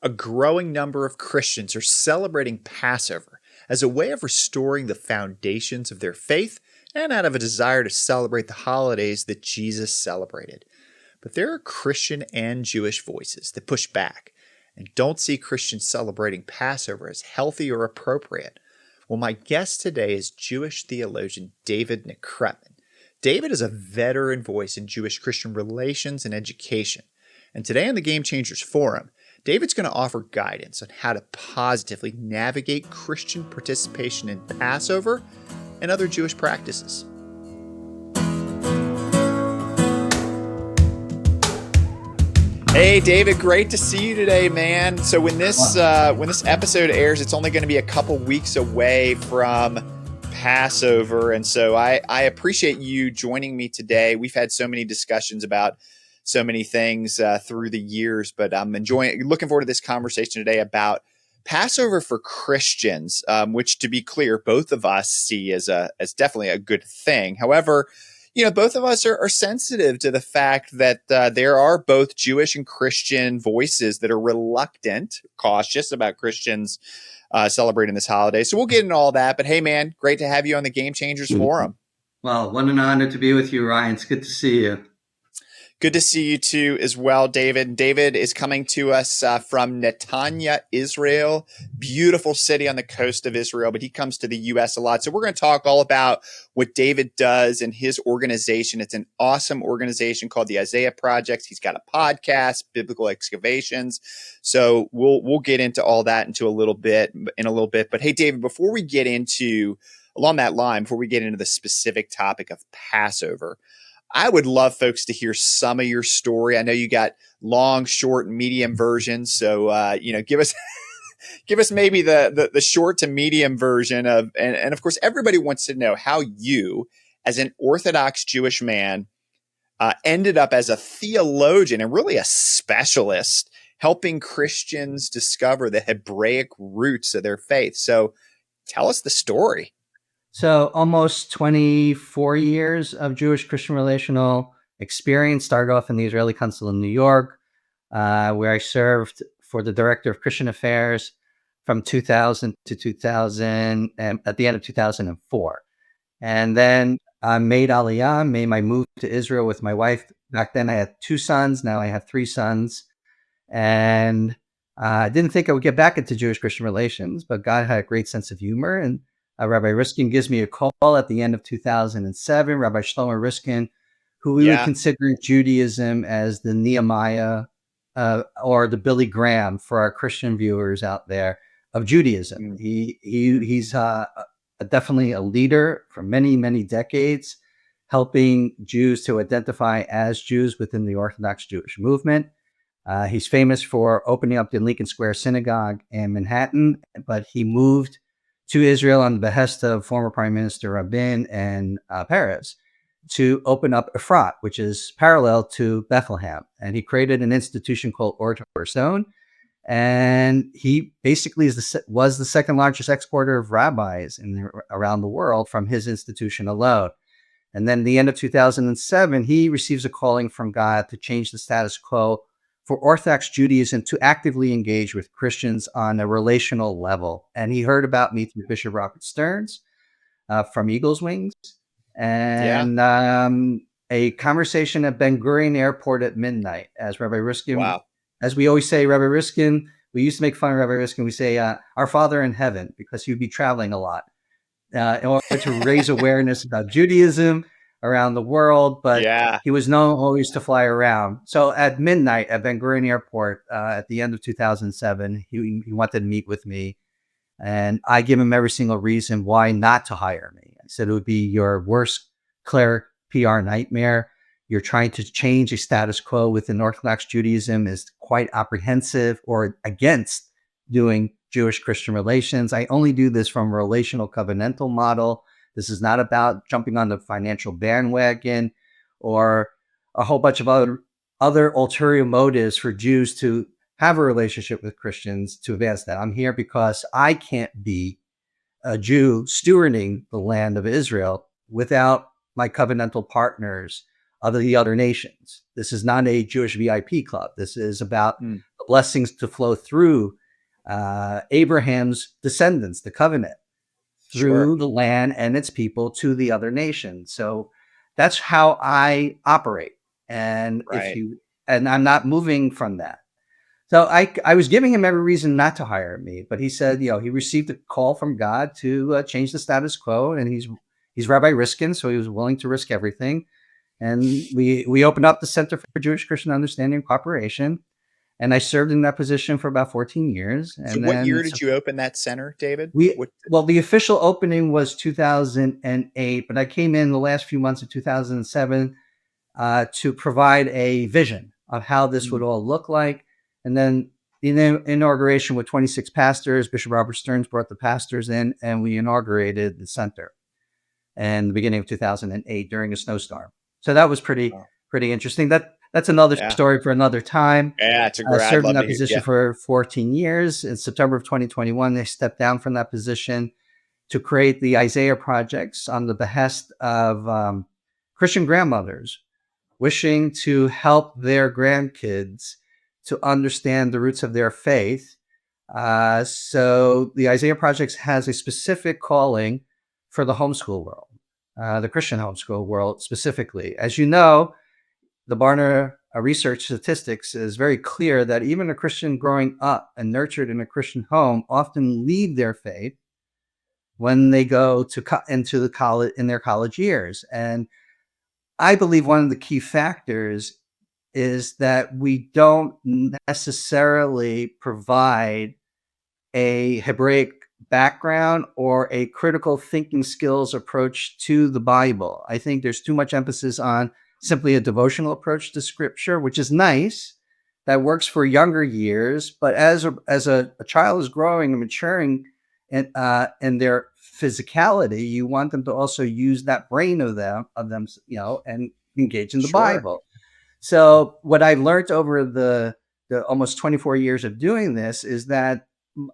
A growing number of Christians are celebrating Passover as a way of restoring the foundations of their faith and out of a desire to celebrate the holidays that Jesus celebrated. But there are Christian and Jewish voices that push back and don't see Christians celebrating Passover as healthy or appropriate. Well, my guest today is Jewish theologian David Nekrutman. David is a veteran voice in Jewish-Christian relations and education. And today on the Game Changers Forum, David's going to offer guidance on how to positively navigate Christian participation in Passover and other Jewish practices. Hey, David, great to see you today, man. So when this episode airs, it's only going to be a couple weeks away from Passover, and so I appreciate you joining me today. We've had so many discussions about so many things through the years, but I'm looking forward to this conversation today about Passover for Christians, which, to be clear, both of us see as definitely a good thing. However, both of us are sensitive to the fact that there are both Jewish and Christian voices that are reluctant, cautious about Christians celebrating this holiday. So we'll get into all that. But hey, man, great to have you on the Game Changers Forum. Well, what an honor to be with you, Ryan. It's good to see you. Good to see you too as well, David. David is coming to us from Netanya, Israel, beautiful city on the coast of Israel, but he comes to the U.S. a lot. So we're going to talk all about what David does and his organization. It's an awesome organization called the Isaiah Project. He's got a podcast, Biblical Excavations. So we'll get into all that in a little bit. But hey, David, before we get into the specific topic of Passover, I would love folks to hear some of your story. I know you got long, short, and medium versions. So, give us maybe the short to medium version of, and of course, everybody wants to know how you, as an Orthodox Jewish man, ended up as a theologian and really a specialist helping Christians discover the Hebraic roots of their faith. So tell us the story. So almost 24 years of Jewish-Christian relational experience. Started off in the Israeli Consulate in New York, where I served for the Director of Christian Affairs from 2000 to 2000, and at the end of 2004. And then I made Aliyah, made my move to Israel with my wife. Back then I had 2 sons. Now I have 3 sons. And I didn't think I would get back into Jewish-Christian relations, but God had a great sense of humor. And Rabbi Riskin gives me a call at the end of 2007. Rabbi Shlomo Riskin, who we would consider Judaism as the Nehemiah or the Billy Graham for our Christian viewers out there of Judaism. He's definitely a leader for many, many decades, helping Jews to identify as Jews within the Orthodox Jewish movement. He's famous for opening up the Lincoln Square Synagogue in Manhattan, but he moved to Israel on the behest of former Prime Minister Rabin and Peres to open up Efrat, which is parallel to Bethlehem. And he created an institution called Or Torah Stone. And he basically was the second largest exporter of rabbis around the world from his institution alone. And then at the end of 2007, he receives a calling from God to change the status quo for Orthodox Judaism to actively engage with Christians on a relational level. And he heard about me through Bishop Robert Stearns from Eagle's Wings, and a conversation at Ben Gurion Airport at midnight as Rabbi Riskin. Wow. As we always say, Rabbi Riskin, we used to make fun of Rabbi Riskin. We say, our Father in heaven, because he would be traveling a lot in order to raise awareness about Judaism around the world, but he was known always to fly around. So at midnight at Ben Gurion Airport at the end of 2007, he wanted to meet with me, and I give him every single reason why not to hire me. I said it would be your worst cleric PR nightmare. You're trying to change a status quo within Orthodox Judaism is quite apprehensive or against doing Jewish-Christian relations. I only do this from a relational covenantal model. This is not about jumping on the financial bandwagon or a whole bunch of other ulterior motives for Jews to have a relationship with Christians to advance that. I'm here because I can't be a Jew stewarding the land of Israel without my covenantal partners of the other nations. This is not a Jewish VIP club. This is about Mm. the blessings to flow through Abraham's descendants, the covenant, Sure. through the land and its people to the other nations. So that's how I operate. And Right. and I'm not moving from that. So I was giving him every reason not to hire me, but he said, he received a call from God to change the status quo, and he's Rabbi Riskin, so he was willing to risk everything. And we opened up the Center for Jewish Christian Understanding and Cooperation, and I served in that position for about 14 years. So And what then year did you open that center, David? the official opening was 2008, but I came in the last few months of 2007 to provide a vision of how this would all look like. And then the inauguration with 26 pastors, Bishop Robert Stearns brought the pastors in, and we inaugurated the center in the beginning of 2008 during a snowstorm. So that was pretty interesting. That's another story for another time. Yeah, it's a great. I I'd served in love that to hear. position for 14 years. In September of 2021, they stepped down from that position to create the Isaiah Projects on the behest of Christian grandmothers wishing to help their grandkids to understand the roots of their faith. So the Isaiah Projects has a specific calling for the homeschool world, the Christian homeschool world specifically. As you know, the Barna research statistics is very clear that even a Christian growing up and nurtured in a Christian home often leave their faith when they go into the college in their college years. And I believe one of the key factors is that we don't necessarily provide a Hebraic background or a critical thinking skills approach to the Bible. I think there's too much emphasis on simply a devotional approach to Scripture, which is nice. That works for younger years, but as a child is growing and maturing in their physicality, you want them to also use that brain of them, and engage in the Bible. So what I learned over the almost 24 years of doing this is that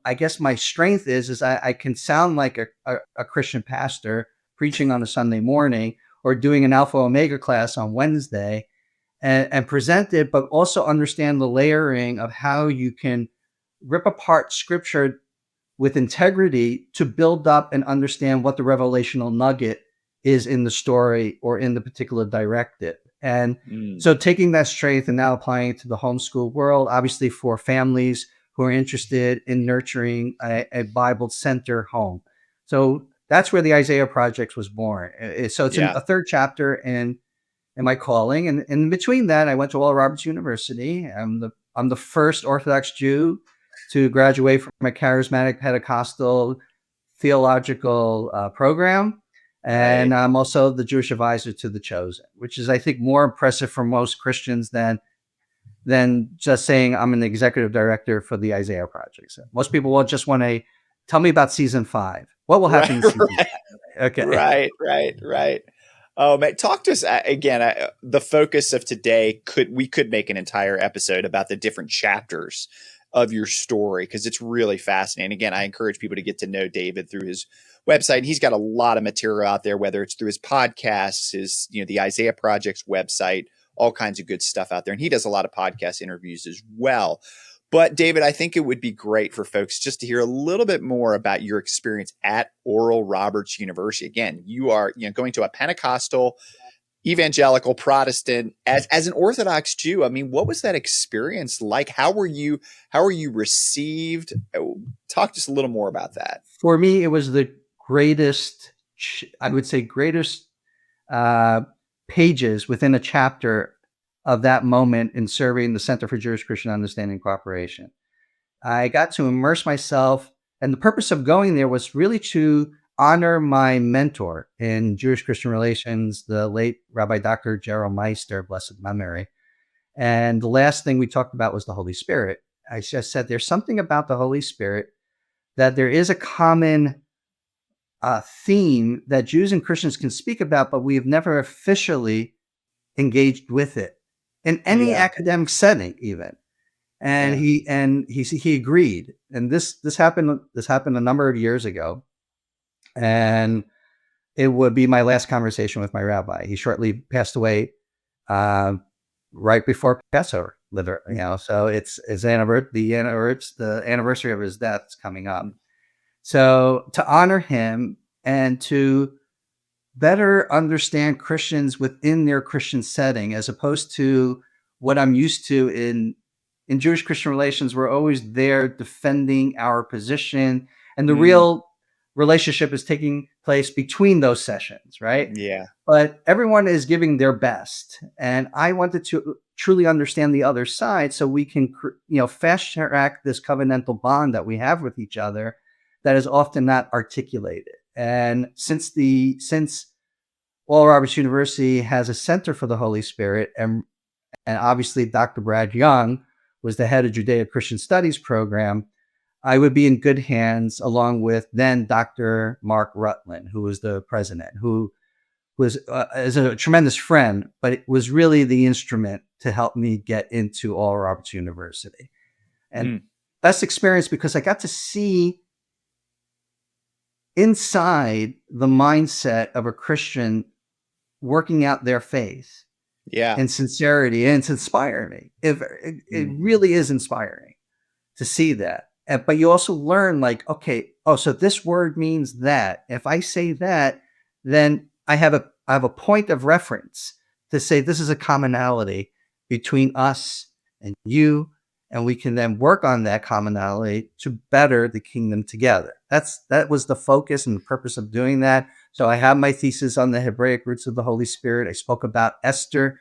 I guess my strength is I can sound like a Christian pastor preaching on a Sunday morning or doing an Alpha Omega class on Wednesday and present it, but also understand the layering of how you can rip apart Scripture with integrity to build up and understand what the revelational nugget is in the story or in the particular directive. And so taking that strength and now applying it to the homeschool world, obviously for families who are interested in nurturing a Bible center home. So that's where the Isaiah Project was born. So it's a third chapter in my calling. And in between that, I went to Oral Roberts University. I'm the first Orthodox Jew to graduate from a charismatic Pentecostal theological program. And I'm also the Jewish advisor to the Chosen, which is, I think, more impressive for most Christians than just saying I'm an executive director for the Isaiah Project. So most people will just want to tell me about season 5. What will happen in season 5? Okay. Right. Oh, man, talk to us again. The focus of today we could make an entire episode about the different chapters of your story because it's really fascinating. Again, I encourage people to get to know David through his website. He's got a lot of material out there, whether it's through his podcasts, the Isaiah Project's website, all kinds of good stuff out there. And he does a lot of podcast interviews as well. But David, I think it would be great for folks just to hear a little bit more about your experience at Oral Roberts University. Again, you are going to a Pentecostal, evangelical, Protestant as an Orthodox Jew. I mean, what was that experience like? How were you received? Talk just a little more about that. For me, it was the greatest, I would say, pages within a chapter of that moment in serving the Center for Jewish Christian Understanding and Cooperation. I got to immerse myself, and the purpose of going there was really to honor my mentor in Jewish Christian relations, the late Rabbi Dr. Gerald Meister, blessed memory. And the last thing we talked about was the Holy Spirit. I just said there's something about the Holy Spirit that there is a common theme that Jews and Christians can speak about, but we have never officially engaged with it in any academic setting, even. And he agreed. And this happened a number of years ago, and it would be my last conversation with my rabbi. He shortly passed away uh, right before Passover, literally. So it's his the anniversary of his death is coming up. So to honor him and to better understand Christians within their Christian setting, as opposed to what I'm used to in Jewish Christian relations, we're always there defending our position, and the Mm, real relationship is taking place between those sessions, right? yeah. But everyone is giving their best, and I wanted to truly understand the other side so we can, fast track this covenantal bond that we have with each other that is often not articulated. And since Oral Roberts University has a Center for the Holy Spirit, and obviously Dr. Brad Young was the head of Judeo-Christian Studies program, I would be in good hands along with then Dr. Mark Rutland, who was the president, who was is a tremendous friend, but it was really the instrument to help me get into Oral Roberts University. And Mm, best experience because I got to see inside the mindset of a Christian working out their faith yeah. and sincerity, and it's inspiring me. It Mm, really is inspiring to see that. But you also learn, like, okay, oh, so this word means that. If I say that, then I have a point of reference to say this is a commonality between us and you, and we can then work on that commonality to better the kingdom together. That was the focus and the purpose of doing that. So I have my thesis on the Hebraic roots of the Holy Spirit. I spoke about Esther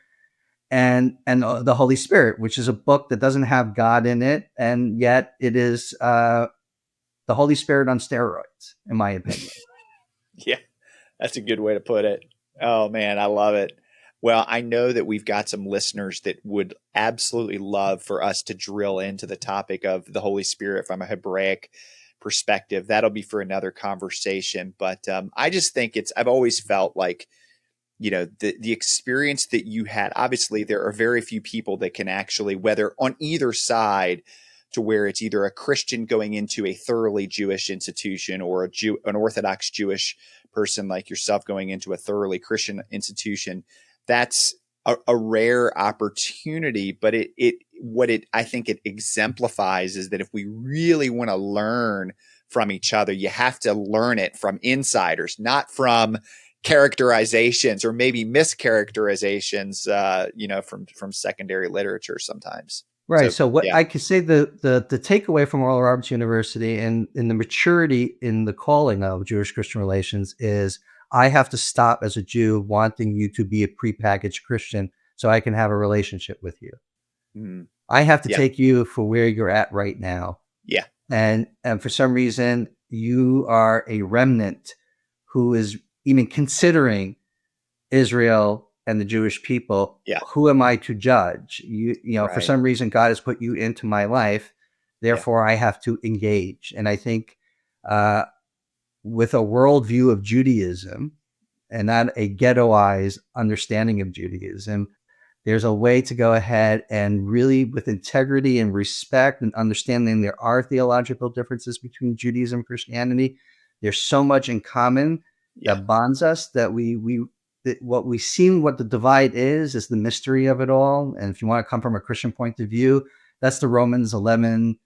and the Holy Spirit, which is a book that doesn't have God in it, and yet it is the Holy Spirit on steroids, in my opinion. yeah. That's a good way to put it. Oh man, I love it. Well, I know that we've got some listeners that would absolutely love for us to drill into the topic of the Holy Spirit from a Hebraic perspective. That'll be for another conversation. But I just think I've always felt like, the experience that you had, obviously there are very few people that can actually, whether on either side, to where it's either a Christian going into a thoroughly Jewish institution or an Orthodox Jewish person like yourself going into a thoroughly Christian institution. That's a rare opportunity, but I think it exemplifies is that if we really want to learn from each other, you have to learn it from insiders, not from characterizations or maybe mischaracterizations, from secondary literature sometimes. Right. So So what yeah. I could say the takeaway from Oral Roberts University and in the maturity in the calling of Jewish Christian relations is I have to stop as a Jew wanting you to be a prepackaged Christian so I can have a relationship with you. Mm, I have to yeah. take you for where you're at right now. Yeah. And for some reason you are a remnant who is even considering Israel and the Jewish people. Yeah. Who am I to judge? For Right. some reason God has put you into my life, Yeah. therefore I have to engage. And I think uh, with a worldview of Judaism and not a ghettoized understanding of Judaism, there's a way to go ahead and really, with integrity and respect and understanding there are theological differences between Judaism and Christianity. There's so much in common Yeah. that bonds us that what we see, what the divide is the mystery of it all. And if you want to come from a Christian point of view, that's the Romans 11,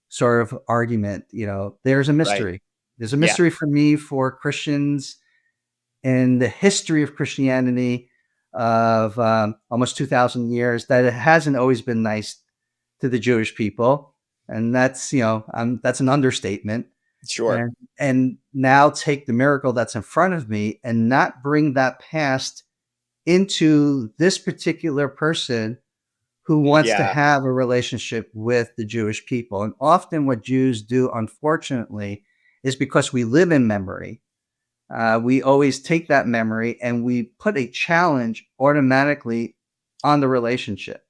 sort of argument. There's a Right. mystery. There's a Yeah. mystery for me for Christians in the history of Christianity of almost 2,000 years that it hasn't always been nice to the Jewish people, and that's an understatement. Sure. And now take the miracle that's in front of me and not bring that past into this particular person who wants to Yeah. have a relationship with the Jewish people. And often what Jews do, unfortunately, is because we live in memory, we always take that memory and we put a challenge automatically on the relationship.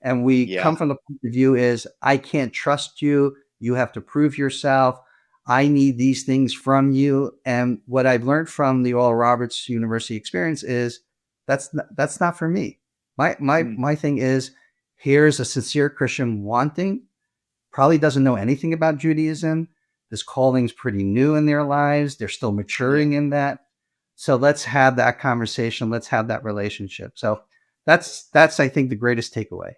And we Yeah. come from the point of view is, I can't trust you. You have to prove yourself. I need these things from you. And what I've learned from the Oral Roberts University experience is that's not for me. Mm, My thing is, here's a sincere Christian wanting, probably doesn't know anything about Judaism. This calling's pretty new in their lives. They're still yeah. maturing in that. So let's have that conversation. Let's have that relationship. So that's I think the greatest takeaway.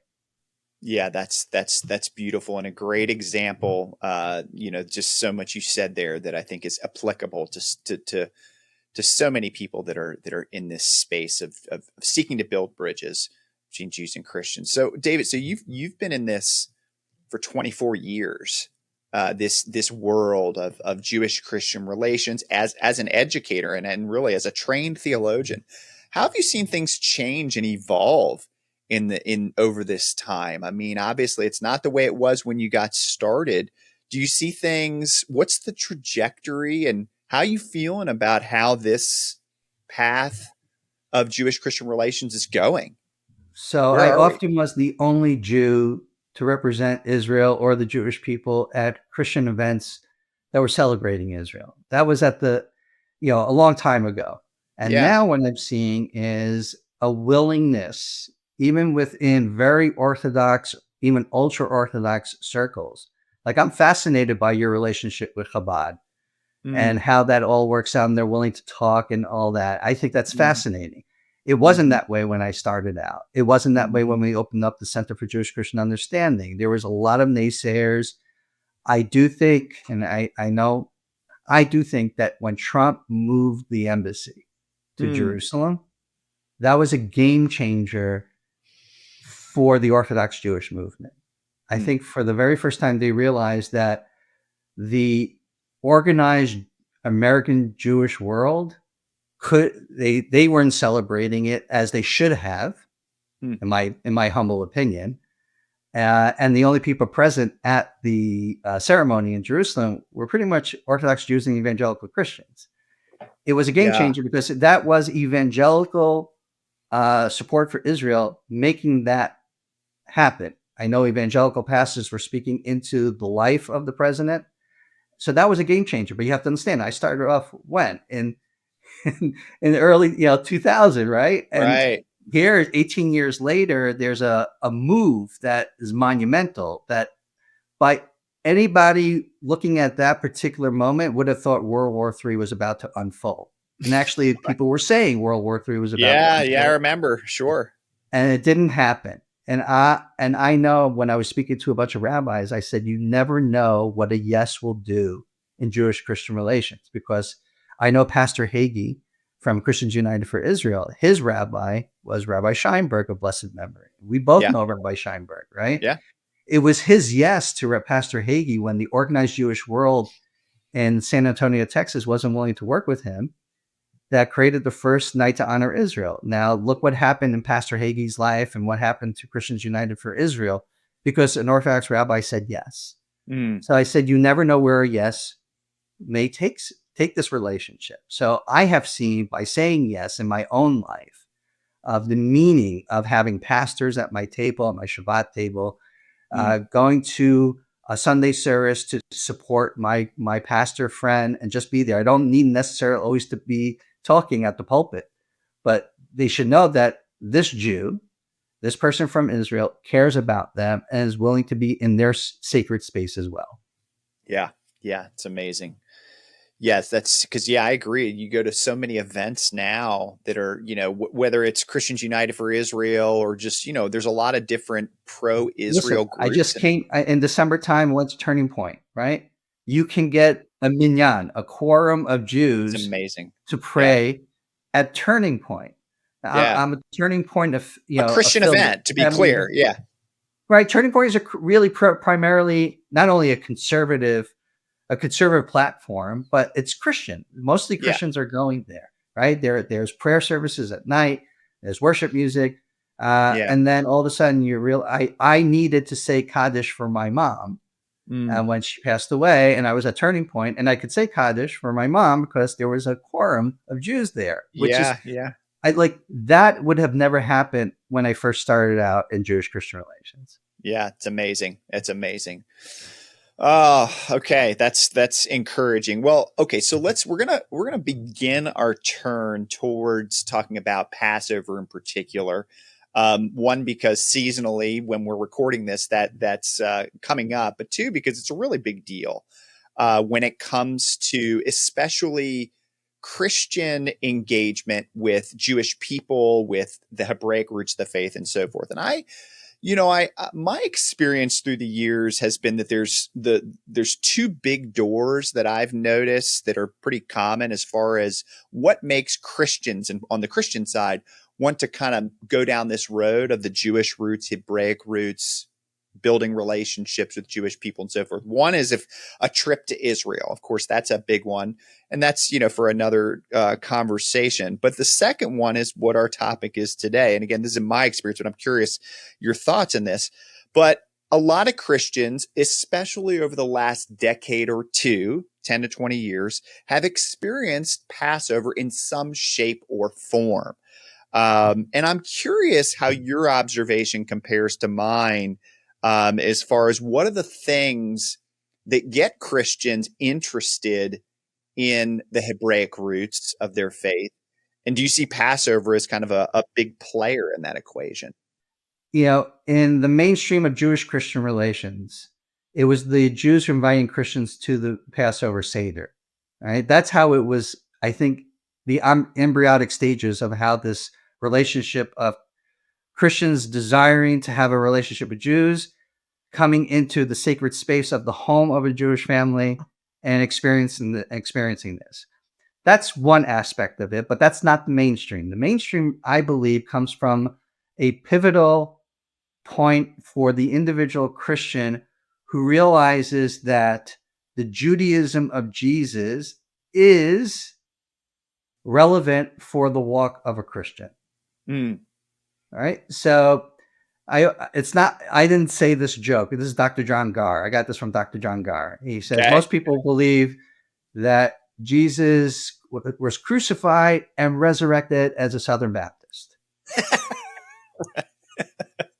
Yeah, that's beautiful and a great example. Just so much you said there that I think is applicable to so many people that are in this space of seeking to build bridges between Jews and Christians. So, David, so you've been in this for 24 years. This world of Jewish Christian relations as an educator and really as a trained theologian. How have you seen things change and evolve in over this time? I mean, obviously, it's not the way it was when you got started. Do you see things? What's the trajectory, and how are you feeling about how this path of Jewish Christian relations is going? So Where I are we? often was the only Jew to represent Israel or the Jewish people at Christian events that were celebrating Israel. That was at a long time ago. And Yeah. now what I'm seeing is a willingness, even within very Orthodox, even ultra Orthodox circles. Like I'm fascinated by your relationship with Chabad and Mm, how that all works out and they're willing to talk and all that. I think that's mm, fascinating. It wasn't mhm, that way when I started out. It wasn't that way mhm, when we opened up the Center for Jewish Christian Understanding. There was a lot of naysayers. I do think, and I know, I do think that when Trump moved the embassy to mm, Jerusalem, that was a game changer for the Orthodox Jewish movement. I mm, think for the very first time, they realized that the organized American Jewish world they weren't celebrating it as they should have, mm. in my humble opinion. And the only people present at the ceremony in Jerusalem were pretty much Orthodox Jews and evangelical Christians. It was a game Yeah. changer because that was evangelical support for Israel making that happen. I know evangelical pastors were speaking into the life of the president. So that was a game changer. But you have to understand, I started off when? In the early 2000, right? And Right. here 18 years later there's a move that is monumental that by anybody looking at that particular moment would have thought World War III was about to unfold, and actually Right. people were saying World War III was about to Yeah. Yeah. I unfold, remember. Sure. and it didn't happen. And I know when I was speaking to a bunch of rabbis, I said, you never know what a yes will do in Jewish Christian relations, because I know Pastor Hagee from Christians United for Israel, his rabbi was Rabbi Scheinberg of blessed memory. We both Yeah. know Rabbi Scheinberg, right? Yeah. It was his yes to Pastor Hagee when the organized Jewish world in San Antonio, Texas wasn't willing to work with him, that created the first night to honor Israel. Now, look what happened in Pastor Hagee's life and what happened to Christians United for Israel because an Orthodox rabbi said yes. Mm, So I said, you never know where a yes may take this relationship. So I have seen by saying yes in my own life of the meaning of having pastors at my table, at my Shabbat table, mm. going to a Sunday service to support my pastor friend and just be there. I don't need necessarily always to be talking at the pulpit, but they should know that this Jew, this person from Israel, cares about them and is willing to be in their sacred space as well. Yeah. Yeah. It's amazing. Yes, that's because, yeah, I agree. You go to so many events now that are, whether it's Christians United for Israel or just, there's a lot of different pro Listen, Israel I groups. just And came in December time. What's Turning Point, right? You can get a minyan, a quorum of it's Jews amazing. to Yeah. pray at Turning Point. Yeah. I'm a Turning Point of A Christian affiliate event, to be family clear. event. Yeah. Right, Turning Point is really primarily not only a conservative platform, but it's Christian. Mostly Yeah. Christians are going there, right? There's prayer services at night. There's worship music, Yeah. and then all of a sudden I needed to say Kaddish for my mom Mm. when she passed away, and I was at Turning Point, and I could say Kaddish for my mom because there was a quorum of Jews there, which is Yeah. Yeah. I like that would have never happened when I first started out in Jewish Christian relations. Yeah. It's amazing. It's amazing. Oh, okay. That's encouraging. Well, okay, so we're gonna begin our turn towards talking about Passover in particular. One, because seasonally, when we're recording this, that's coming up, but two, because it's a really big deal when it comes to especially Christian engagement with Jewish people, with the Hebraic roots of the faith, and so forth. And my experience through the years has been that there's two big doors that I've noticed that are pretty common as far as what makes Christians, and on the Christian side, want to kind of go down this road of the Jewish roots, Hebraic roots, building relationships with Jewish people and so forth. One is if a trip to Israel, of course, that's a big one. And that's, for another conversation. But the second one is what our topic is today. And again, this is my experience, but I'm curious your thoughts on this. But a lot of Christians, especially over the last decade or two, 10 to 20 years, have experienced Passover in some shape or form. And I'm curious how your observation compares to mine, as far as what are the things that get Christians interested in the Hebraic roots of their faith. And do you see Passover as kind of a big player in that equation? In the mainstream of Jewish-Christian relations, it was the Jews who inviting Christians to the Passover Seder. Right? That's how it was, I think, the embryonic stages of how this relationship of Christians desiring to have a relationship with Jews, coming into the sacred space of the home of a Jewish family and experiencing this. That's one aspect of it, but that's not the mainstream. The mainstream, I believe, comes from a pivotal point for the individual Christian who realizes that the Judaism of Jesus is relevant for the walk of a Christian. Mm. All right. So I didn't say this joke. This is Dr. John Garr. I got this from Dr. John Garr. He says, Okay. most people believe that Jesus was crucified and resurrected as a Southern Baptist.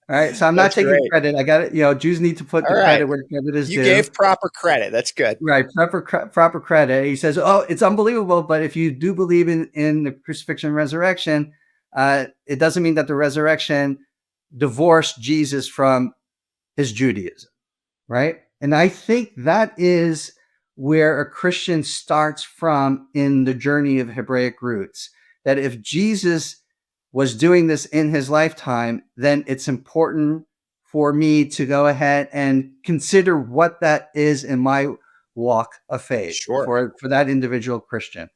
All right. So I'm not taking credit. I got it. Jews need to put the credit where the credit is due. You gave proper credit. That's good. Right. Proper credit. He says, it's unbelievable. But if you do believe in the crucifixion and resurrection, it doesn't mean that the resurrection divorced Jesus from his Judaism. Right. And I think that is where a Christian starts from in the journey of Hebraic roots. That if Jesus was doing this in his lifetime, then it's important for me to go ahead and consider what that is in my walk of faith for that individual Christian.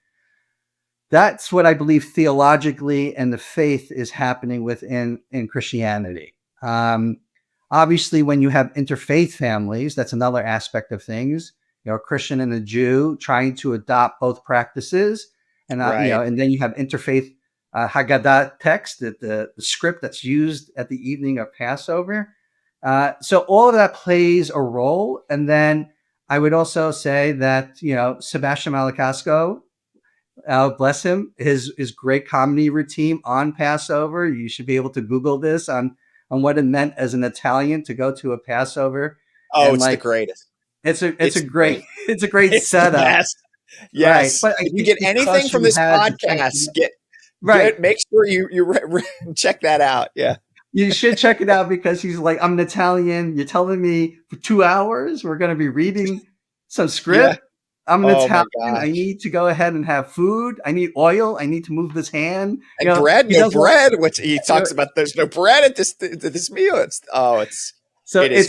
That's what I believe theologically and the faith is happening within Christianity. Obviously, when you have interfaith families, that's another aspect of things. A Christian and a Jew trying to adopt both practices, and and then you have interfaith Haggadah text, the script that's used at the evening of Passover. So all of that plays a role. And then I would also say that Sebastian Maniscalco, bless him, his great comedy routine on Passover. You should be able to Google this on what it meant as an Italian to go to a Passover. Oh, it's the greatest. It's a great setup. Yes. Right. But if you get anything from this podcast, make sure you check that out. Yeah. You should check it out because he's like, I'm an Italian. You're telling me for 2 hours we're going to be reading some script. Yeah. I'm an Italian. I need to go ahead and have food. I need oil. I need to move this hand. And bread, no bread. He talks about there's no bread at this meal. It's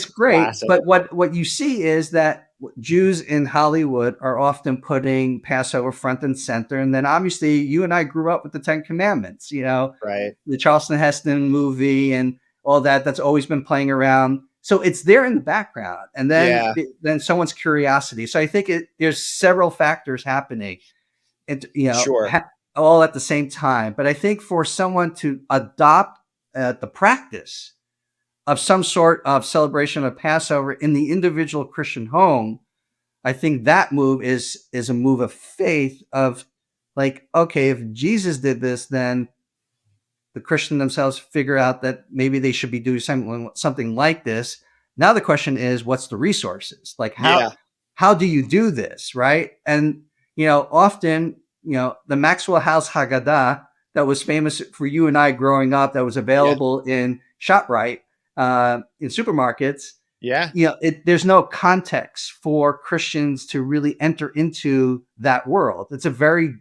great. Classic. But what you see is that Jews in Hollywood are often putting Passover front and center. And then obviously you and I grew up with the 10 Commandments, right? The Charleston Heston movie and all that's always been playing around. So it's there in the background. And then someone's curiosity. So I think there's several factors happening, all at the same time. But I think for someone to adopt the practice of some sort of celebration of Passover in the individual Christian home, I think that move is a move of faith of like, okay, if Jesus did this, then the Christian themselves figure out that maybe they should be doing something like this. Now the question is, what's the resources? Like how do you do this? Right. And, often, the Maxwell House Haggadah that was famous for you and I growing up, that was available in ShopRite, in supermarkets, there's no context for Christians to really enter into that world. It's a very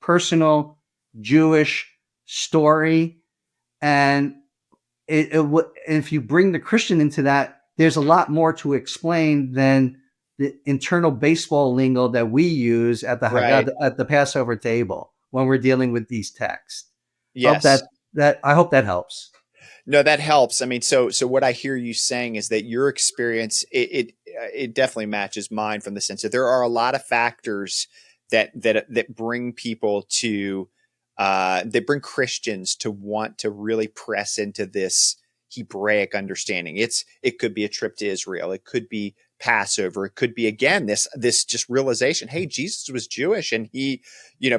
personal Jewish story. And if you bring the Christian into that, there's a lot more to explain than the internal baseball lingo that we use at the Right. Haggadah, at the Passover table when we're dealing with these texts. Hope Yes. I hope that helps. No, that helps. I mean, so what I hear you saying is that your experience it definitely matches mine from the sense that there are a lot of factors that bring people to that bring Christians to want to really press into this Hebraic understanding. It could be a trip to Israel. It could be Passover. It could be again this just realization. Hey, Jesus was Jewish and he,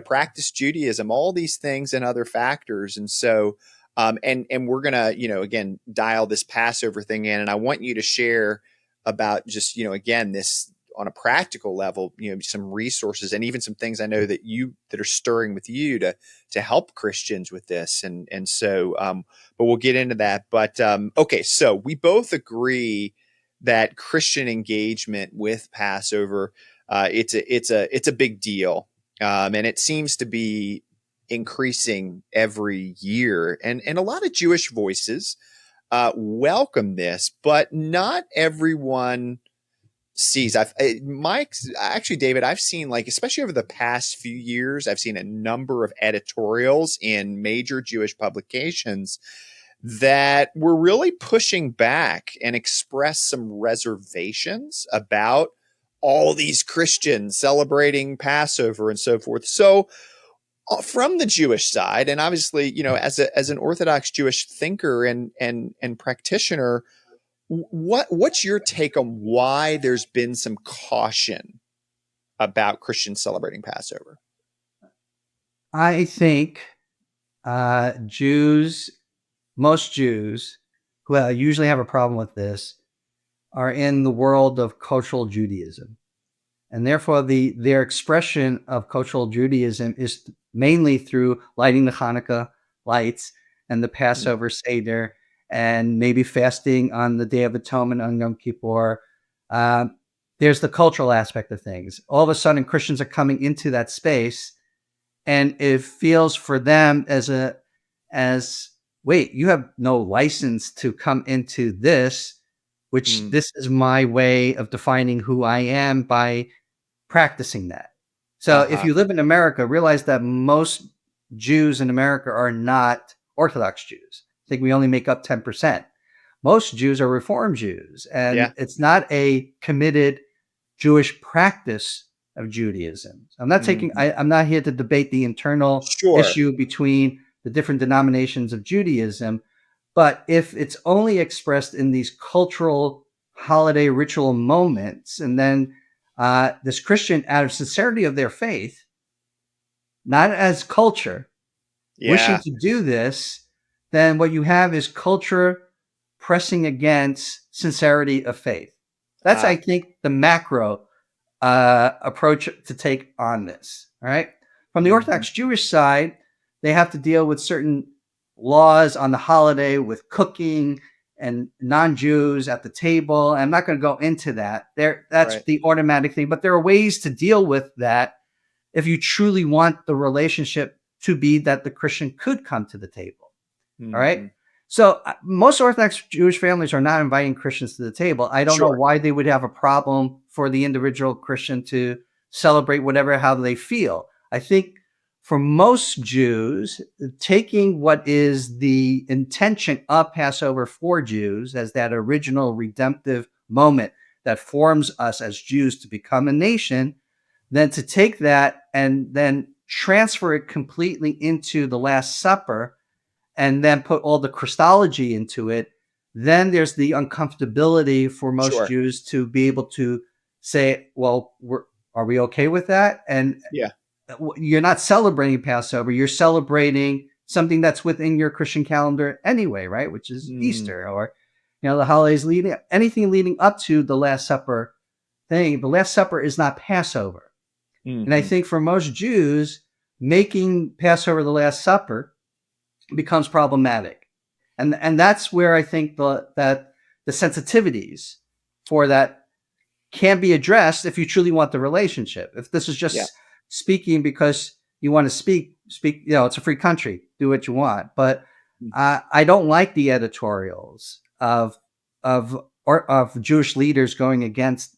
practiced Judaism. All these things and other factors, and so. And we're gonna, again, dial this Passover thing in, and I want you to share about just, again, this on a practical level, some resources and even some things I know that are stirring with you to help Christians with this, and so, but we'll get into that. But okay, so we both agree that Christian engagement with Passover, it's a big deal, and it seems to be increasing every year, and a lot of Jewish voices welcome this, but not everyone sees. Actually, David, I've seen, like, especially over the past few years, I've seen a number of editorials in major Jewish publications that were really pushing back and express some reservations about all these Christians celebrating Passover and so forth. So from the Jewish side, and obviously, as an Orthodox Jewish thinker and practitioner, what's your take on why there's been some caution about Christians celebrating Passover? I think most Jews who usually have a problem with this, are in the world of cultural Judaism. And therefore, their expression of cultural Judaism is mainly through lighting the Hanukkah lights and the Passover Seder, and maybe fasting on the Day of Atonement on Yom Kippur. There's the cultural aspect of things. All of a sudden, Christians are coming into that space, and it feels for them as wait, you have no license to come into this, which this is my way of defining who I am by practicing that. So if Uh-huh. you live in America, realize that most Jews in America are not Orthodox Jews. I think we only make up 10%. Most Jews are Reform Jews, Yeah. and it's not a committed Jewish practice of Judaism. I'm Mhm. not here to debate the internal Sure. issue between the different denominations of Judaism, but if it's only expressed in these cultural holiday ritual moments, and then this Christian, out of sincerity of their faith, not as culture, wishing Yeah. to do this, then what you have is culture pressing against sincerity of faith. That's, I Ah. think, the macro approach to take on this. All right. From the Mhm. Orthodox Jewish side, they have to deal with certain laws on the holiday with cooking and non-Jews at the table. I'm not going to go into that. That's Right. the automatic thing, but there are ways to deal with that if you truly want the relationship to be that the Christian could come to the table. All right. Mhm. So most Orthodox Jewish families are not inviting Christians to the table. I don't know Sure. why they would have a problem for the individual Christian to celebrate whatever, how they feel. I think for most Jews, taking what is the intention of Passover for Jews as that original redemptive moment that forms us as Jews to become a nation, then to take that and then transfer it completely into the Last Supper and then put all the Christology into it, then there's the uncomfortability for most Sure. Jews to be able to say, well, are we okay with that? And Yeah. you're not celebrating Passover, you're celebrating something that's within your Christian calendar anyway, right? Which is Mm. Easter, or the holidays anything leading up to the Last Supper thing. The Last Supper is not Passover. And I Mhm. think for most Jews, making Passover the Last Supper becomes problematic. And that's where I think that the sensitivities for that can be addressed if you truly want the relationship. If this is Yeah. just speaking because you want to speak, it's a free country, do what you want. But I don't like the editorials of Jewish leaders going against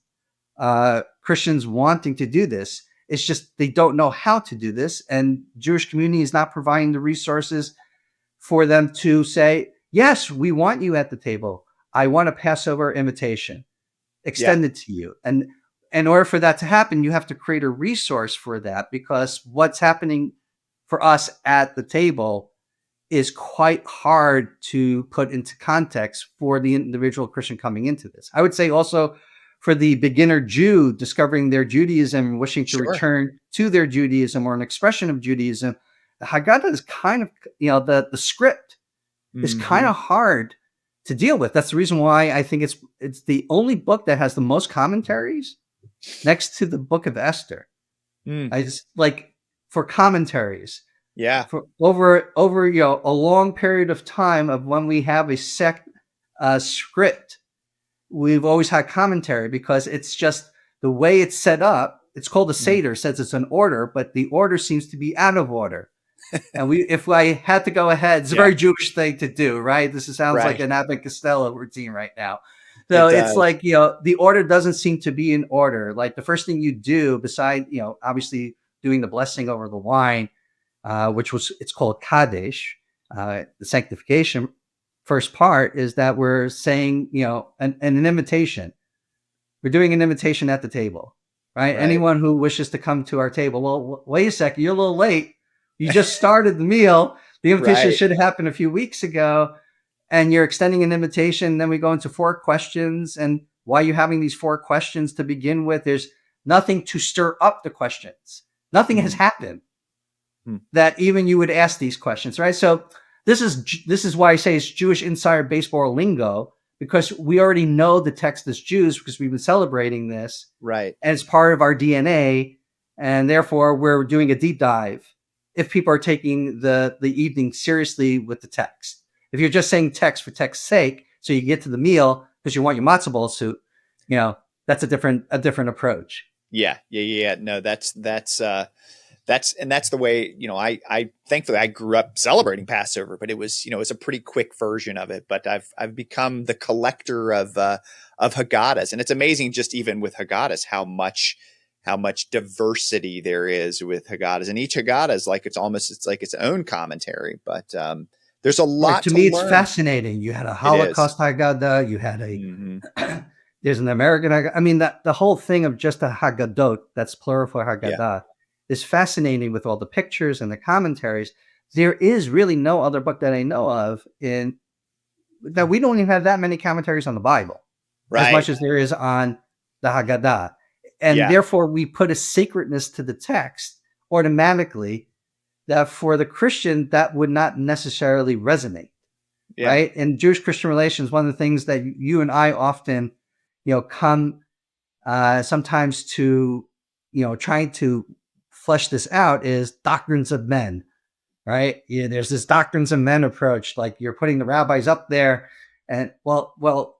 Christians wanting to do this. It's just they don't know how to do this, and Jewish community is not providing the resources for them to say, yes, we want you at the table. I want a Passover invitation extended to you. And in order for that to happen, you have to create a resource for that, because what's happening for us at the table is quite hard to put into context for the individual Christian coming into this. I would say also for the beginner Jew discovering their Judaism, wishing to return to their Judaism or an expression of Judaism, the Haggadah is kind of, the script is kind of hard to deal with. That's the reason why I think it's the only book that has the most commentaries next to the book of Esther. I just for commentaries. Yeah. For over a long period of time of when we have a script, we've always had commentary, because it's just the way it's set up. It's called a Seder, says it's an order, but the order seems to be out of order. And if I had to go ahead, it's a very Jewish thing to do, right? This sounds like an Abbott Costello routine right now. So it's like, the order doesn't seem to be in order. Like the first thing you do, beside, obviously doing the blessing over the wine, it's called Kaddish, the sanctification first part, is that we're saying, an invitation. We're doing an invitation at the table, right? Anyone who wishes to come to our table. Well, wait a second, you're a little late. You just started the meal. The invitation should have happened a few weeks ago, and you're extending an invitation. Then we go into 4 questions. And why are you having these 4 questions to begin with? There's nothing to stir up the questions. Nothing has happened that even you would ask these questions, right? So this is why I say it's Jewish insider baseball lingo, because we already know the text as Jews, because we've been celebrating this, right? And it's part of our DNA, and therefore we're doing a deep dive. If people are taking the evening seriously with the text, if you're just saying text for text's sake, so you get to the meal because you want your matzo ball soup, that's a different approach. Yeah. No, that's the way, I thankfully I grew up celebrating Passover, but it was, it's a pretty quick version of it. But I've become the collector of Haggadahs, and it's amazing just even with Haggadahs how much diversity there is with Haggadahs, and each Haggadah is like its own commentary. But there's a lot to me. Learn. It's fascinating. You had a Holocaust Haggadah. You had there's an American Haggadah. I mean, the whole thing of just a Haggadot, that's plural for Haggadah, is fascinating with all the pictures and the commentaries. There is really no other book that I know of that we don't even have that many commentaries on the Bible, as much as there is on the Haggadah. And therefore, we put a sacredness to the text automatically that for the Christian, that would not necessarily resonate, right? In Jewish Christian relations, one of the things that you and I often, come sometimes to, trying to flesh this out is doctrines of men, right? There's this doctrines of men approach, like you're putting the rabbis up there, and well,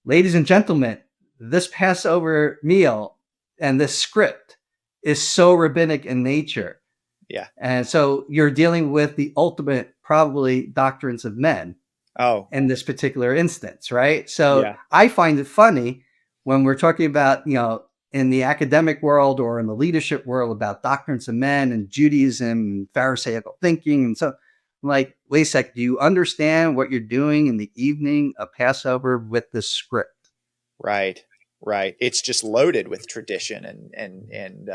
ladies and gentlemen, this Passover meal and this script is so rabbinic in nature. Yeah. And so you're dealing with the ultimate, probably, doctrines of men. Oh. In this particular instance, right? So I find it funny when we're talking about, in the academic world or in the leadership world about doctrines of men and Judaism and Pharisaical thinking. And so I'm like, wait a sec, do you understand what you're doing in the evening of Passover with this script? Right. It's just loaded with tradition and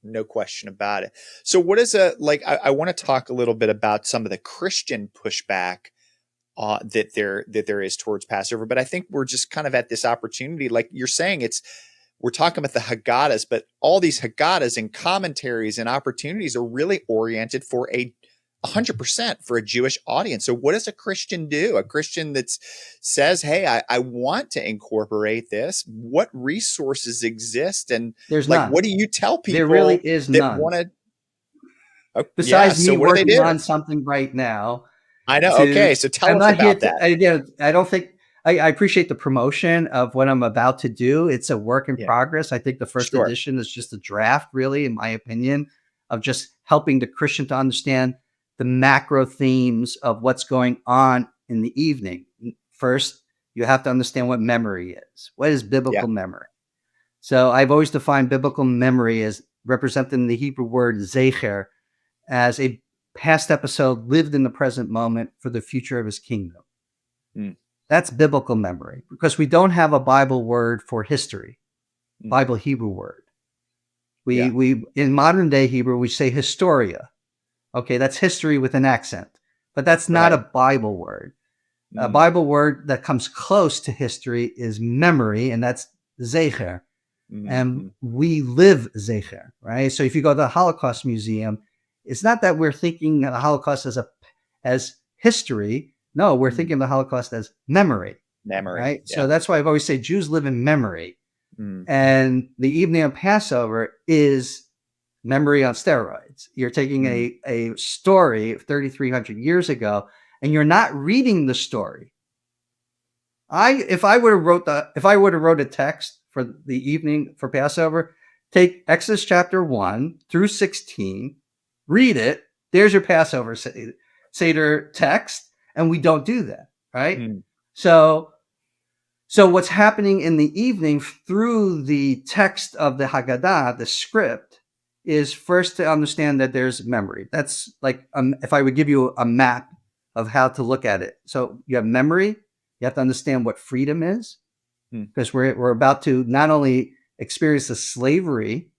no question about it. So what is I want to talk a little bit about some of the Christian pushback that there is towards Passover, but I think we're just kind of at this opportunity, like you're saying, we're talking about the Haggadahs, but all these Haggadahs and commentaries and opportunities are really oriented for 100% for a Jewish audience. So what does a Christian do? A Christian that says, hey, I want to incorporate this. What resources exist? And there's none. What do you tell people? There really is none. Besides me working on something right now. I know. Okay. So tell us about that. I don't think I appreciate the promotion of what I'm about to do. It's a work in progress. I think the first edition is just a draft, really, in my opinion. of just helping the Christian to understand the macro themes of what's going on in the evening. First, you have to understand what memory is. What is biblical memory? So I've always defined biblical memory as represented in the Hebrew word zecher as a past episode lived in the present moment for the future of his kingdom. That's biblical memory, because we don't have a Bible word for history, Bible Hebrew word. We in modern day Hebrew, we say historia. Okay, that's history with an accent, but that's not a Bible word. A Bible word that comes close to history is memory, and that's zecher. And we live zecher, right? So if you go to the Holocaust Museum, it's not that we're thinking of the Holocaust as history. No, we're thinking of the Holocaust as memory. Right? Yeah. So that's why I've always said Jews live in memory. And the evening of Passover is memory on steroids. You're taking a story of 3,300 years ago, and you're not reading the story. If I would have wrote a text for the evening for Passover, take Exodus chapter 1 through 16, read it. There's your Passover Seder text, and we don't do that, right? So what's happening in the evening through the text of the Haggadah, the script, is first to understand that there's memory. That's like if I would give you a map of how to look at it. So you have memory. You have to understand what freedom is, because we're about to not only experience the slavery,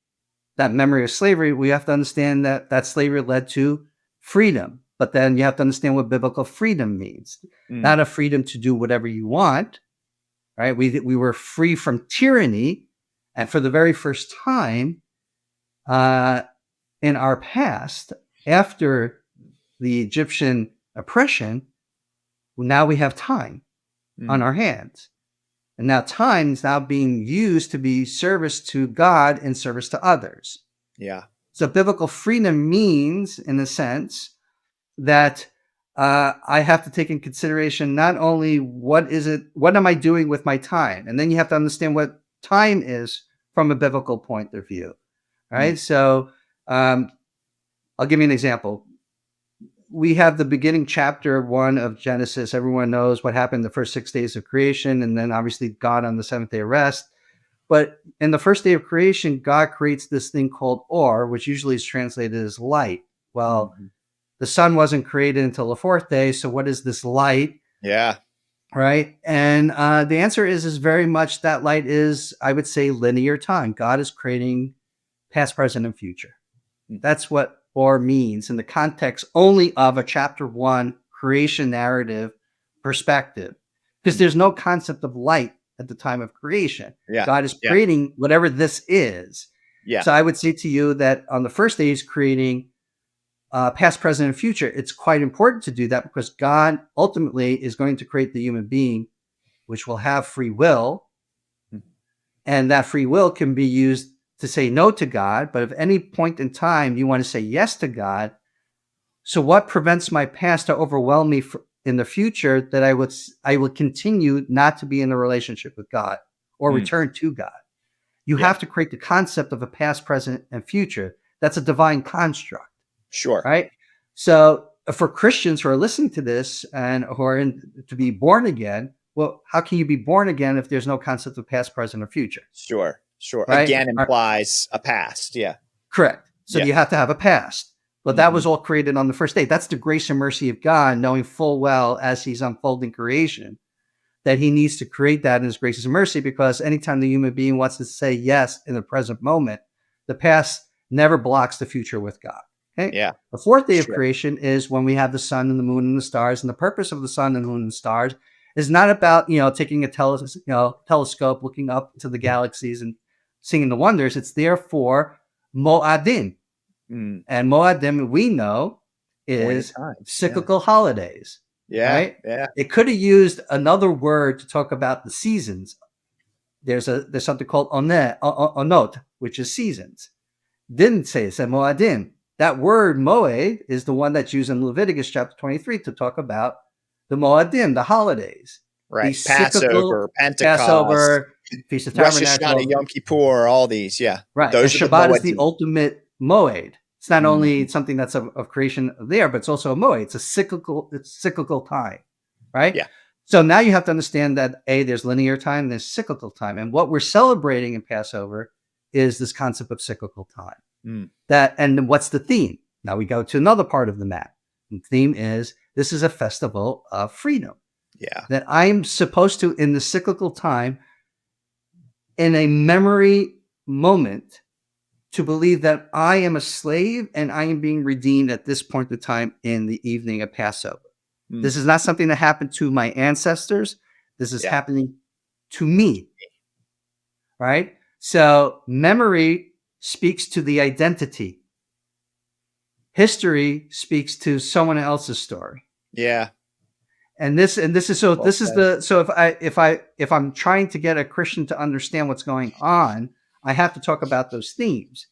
that memory of slavery, we have to understand that slavery led to freedom. But then you have to understand what biblical freedom means. Not a freedom to do whatever you want, right? We were free from tyranny, and for the very first time in our past, after the Egyptian oppression, now we have time on our hands. And now time is now being used to be service to God and service to others. Yeah. So biblical freedom means, in a sense, that I have to take in consideration not only what am I doing with my time? And then you have to understand what time is from a biblical point of view. Right? So I'll give you an example. We have the beginning chapter 1 of Genesis. Everyone knows what happened the first 6 days of creation, and then obviously God on the seventh day of rest. But in the first day of creation, God creates this thing called or, which usually is translated as light. Well, the sun wasn't created until the fourth day. So what is this light? Yeah. Right. And the answer is very much that light is, I would say, linear time. God is creating past, present, and future. That's what or means in the context only of a chapter 1 creation narrative perspective, because there's no concept of light at the time of creation. God is creating whatever this is. So I would say to you that on the first day, he's creating past, present, and future. It's quite important to do that, because God ultimately is going to create the human being, which will have free will. And that free will can be used to say no to God, but at any point in time, you want to say yes to God. So what prevents my past to overwhelm me in the future, that I would continue not to be in a relationship with God or return to God? You have to create the concept of a past, present, and future. That's a divine construct. Sure. Right? So for Christians who are listening to this and who are to be born again, well, how can you be born again if there's no concept of past, present, or future? Sure. Right? Again implies a past. Yeah. Correct. So you have to have a past. But that was all created on the first day. That's the grace and mercy of God, knowing full well as he's unfolding creation that he needs to create that in his grace and mercy, because anytime the human being wants to say yes in the present moment, the past never blocks the future with God. Okay? Yeah. The fourth day of creation is when we have the sun and the moon and the stars. And the purpose of the sun and the moon and the stars is not about, taking a telescope, looking up to the galaxies and seeing the wonders. It's there for Mo'adim. And Mo'adim, we know, is cyclical holidays. Yeah. Right? Yeah. It could have used another word to talk about the seasons. There's something called onot, which is seasons. Didn't say it, said Mo'adim. That word Moed is the one that's used in Leviticus chapter 23 to talk about the Mo'adim, the holidays. Right. Passover, Pentecost, Passover, Feast of Rosh Tabernacles, Hashanah, Yom Kippur, all these. Yeah. Right. Those and are Shabbat the is the ultimate Moed. It's not Mm. only something that's of creation there, but it's also a moed. It's cyclical time, right? Yeah. So now you have to understand that there's linear time, and there's cyclical time, and what we're celebrating in Passover is this concept of cyclical time. Mm. And what's the theme? Now we go to another part of the map. The theme is this is a festival of freedom. Yeah. That I'm supposed to, in the cyclical time, in a memory moment, to believe that I am a slave and I am being redeemed at this point in time in the evening of Passover. Mm. This is not something that happened to my ancestors. This is happening to me, right? So memory speaks to the identity. History speaks to someone else's story. Yeah. And this is so Well this is said. the so if I'm trying to get a Christian to understand what's going on, I have to talk about those themes.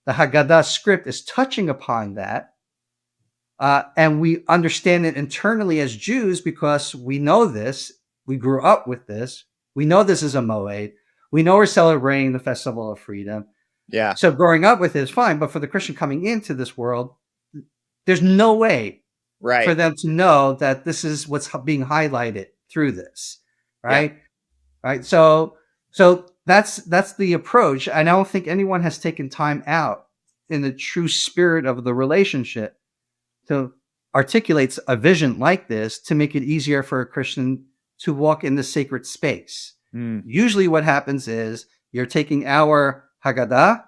The Haggadah script is touching upon that. And we understand it internally as Jews because we know this. We grew up with this. We know this is a moed. We know we're celebrating the Festival of Freedom. Yeah. So growing up with it is fine. But for the Christian coming into this world, there's no way Right. for them to know that this is what's being highlighted through this. Right. Yeah. Right. So that's the approach. I don't think anyone has taken time out in the true spirit of the relationship to articulate a vision like this to make it easier for a Christian to walk in the sacred space. Mm. Usually what happens is you're taking our Haggadah,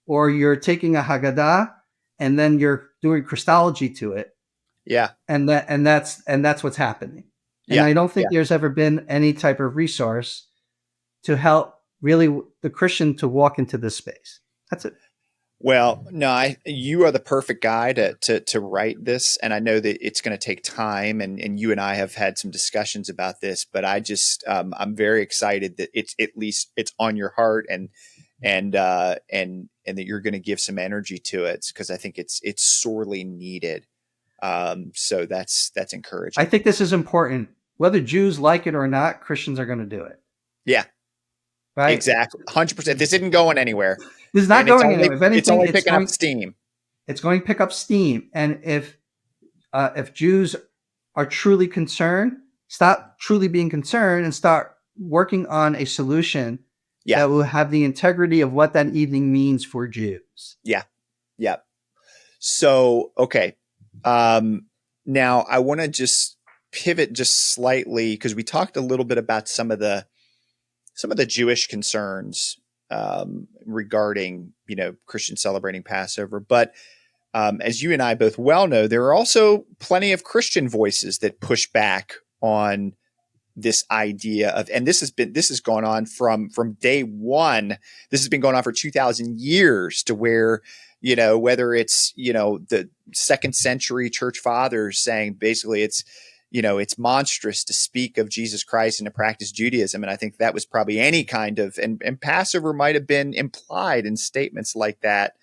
or you're taking a Haggadah and then you're doing Christology to it. Yeah. And that's what's happening. And Yeah. I don't think there's ever been any type of resource to help really the Christian to walk into this space. That's it. Well, no, you are the perfect guy to write this, and I know that it's going to take time, and you and I have had some discussions about this, but I just I'm very excited that it's at least it's on your heart, and that you're going to give some energy to it because I think it's sorely needed. So that's encouraging. I think this is important. Whether Jews like it or not, Christians are going to do it. Yeah. Right. Exactly. 100%. This isn't going anywhere. This is not going anywhere. If anything, it's only picking up steam. It's going to pick up steam. And if Jews are truly concerned, stop truly being concerned and start working on a solution that will have the integrity of what that evening means for Jews. Yeah. Yeah. So, okay. Now I want to just pivot just slightly because we talked a little bit about some of the Jewish concerns regarding, Christians celebrating Passover. But as you and I both well know, there are also plenty of Christian voices that push back on this idea of, and this has gone on from day one. This has been going on for 2,000 years to where, whether it's, the second century church fathers saying basically it's monstrous to speak of Jesus Christ and to practice Judaism. And I think that was probably any kind of, and Passover might have been implied in statements like that,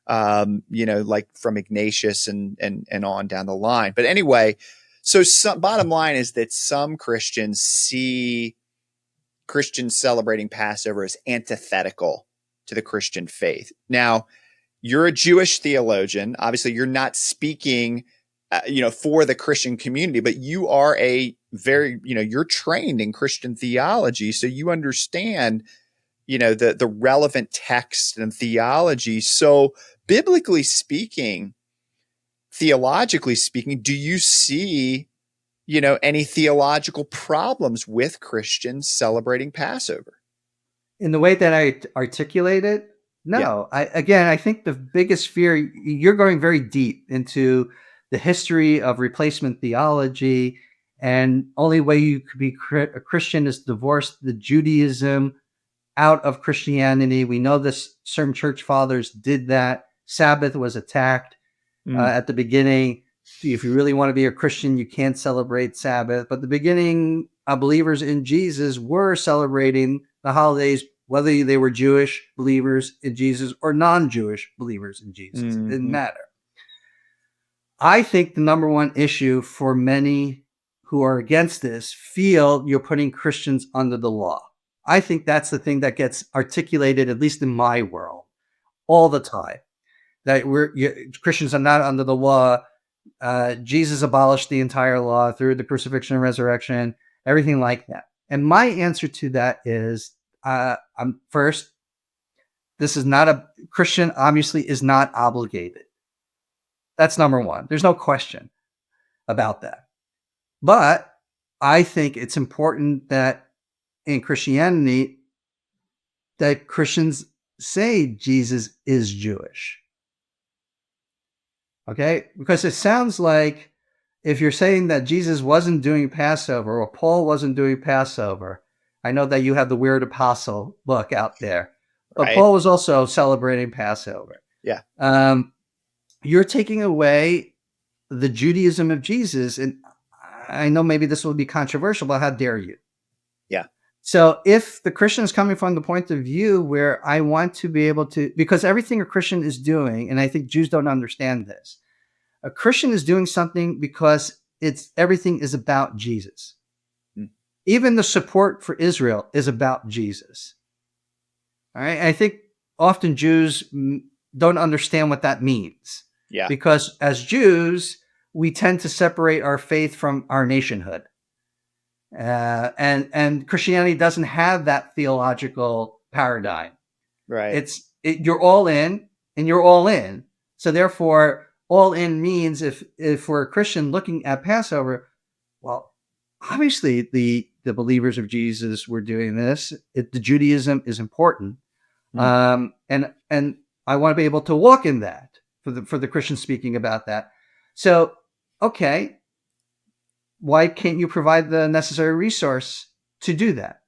like from Ignatius and on down the line. But anyway, so bottom line is that some Christians see Christians celebrating Passover as antithetical to the Christian faith. Now, you're a Jewish theologian. Obviously, you're not speaking for the Christian community, but you are you're trained in Christian theology. So you understand, the relevant text and theology. So biblically speaking, theologically speaking, do you see, any theological problems with Christians celebrating Passover? In the way that I articulate it, no. I think the biggest fear, you're going very deep into the history of replacement theology, and only way you could be a Christian is divorce the Judaism out of Christianity. We know this. Certain church fathers did that. Sabbath was attacked at the beginning. If you really want to be a Christian, you can't celebrate Sabbath. But the beginning believers in Jesus were celebrating the holidays, whether they were Jewish believers in Jesus or non-Jewish believers in Jesus. It didn't matter. I think the number one issue for many who are against this feel you're putting Christians under the law. I think that's the thing that gets articulated, at least in my world, all the time. that Christians are not under the law. Jesus abolished the entire law through the crucifixion and resurrection, everything like that. And my answer to that is, first, this is not a Christian. Obviously, is not obligated. That's number one. There's no question about that. But I think it's important that in Christianity, that Christians say Jesus is Jewish. Okay? Because it sounds like if you're saying that Jesus wasn't doing Passover or Paul wasn't doing Passover, I know that you have the Weird Apostle book out there, but Right. Paul was also celebrating Passover. Yeah. You're taking away the Judaism of Jesus. And I know maybe this will be controversial, but how dare you? Yeah. So if the Christian is coming from the point of view where I want to be able to, because everything a Christian is doing, and I think Jews don't understand this, a Christian is doing something because everything is about Jesus. Even the support for Israel is about Jesus. All right. I think often Jews don't understand what that means. Yeah. Because as Jews, we tend to separate our faith from our nationhood. And Christianity doesn't have that theological paradigm. Right. You're all in and you're all in. So therefore, all in means if we're a Christian looking at Passover, well, obviously the believers of Jesus were doing this. The Judaism is important, and I want to be able to walk in that for the Christian speaking about that. So, okay, why can't you provide the necessary resource to do that?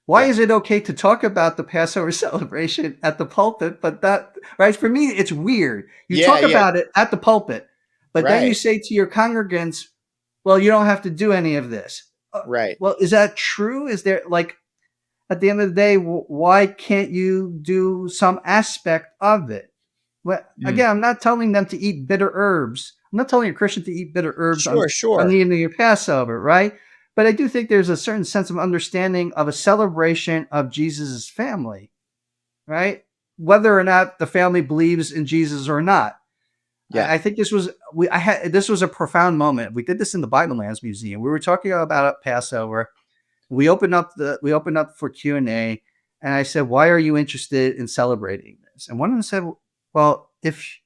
Why is it okay to talk about the Passover celebration at the pulpit, but that, right? For me, it's weird. You talk about it at the pulpit, but then you say to your congregants, well, you don't have to do any of this. Right. Well, is that true? Is there, like, at the end of the day, why can't you do some aspect of it? Well, again, I'm not telling them to eat bitter herbs. I'm not telling a Christian to eat bitter herbs on the evening of Passover, right? But I do think there's a certain sense of understanding of a celebration of Jesus's family, right? Whether or not the family believes in Jesus or not. Yeah. I think this was a profound moment. We did this in the Bible Lands Museum. We were talking about Passover. We opened up for Q&A, and I said, "Why are you interested in celebrating this?" And one of them said, "Well, if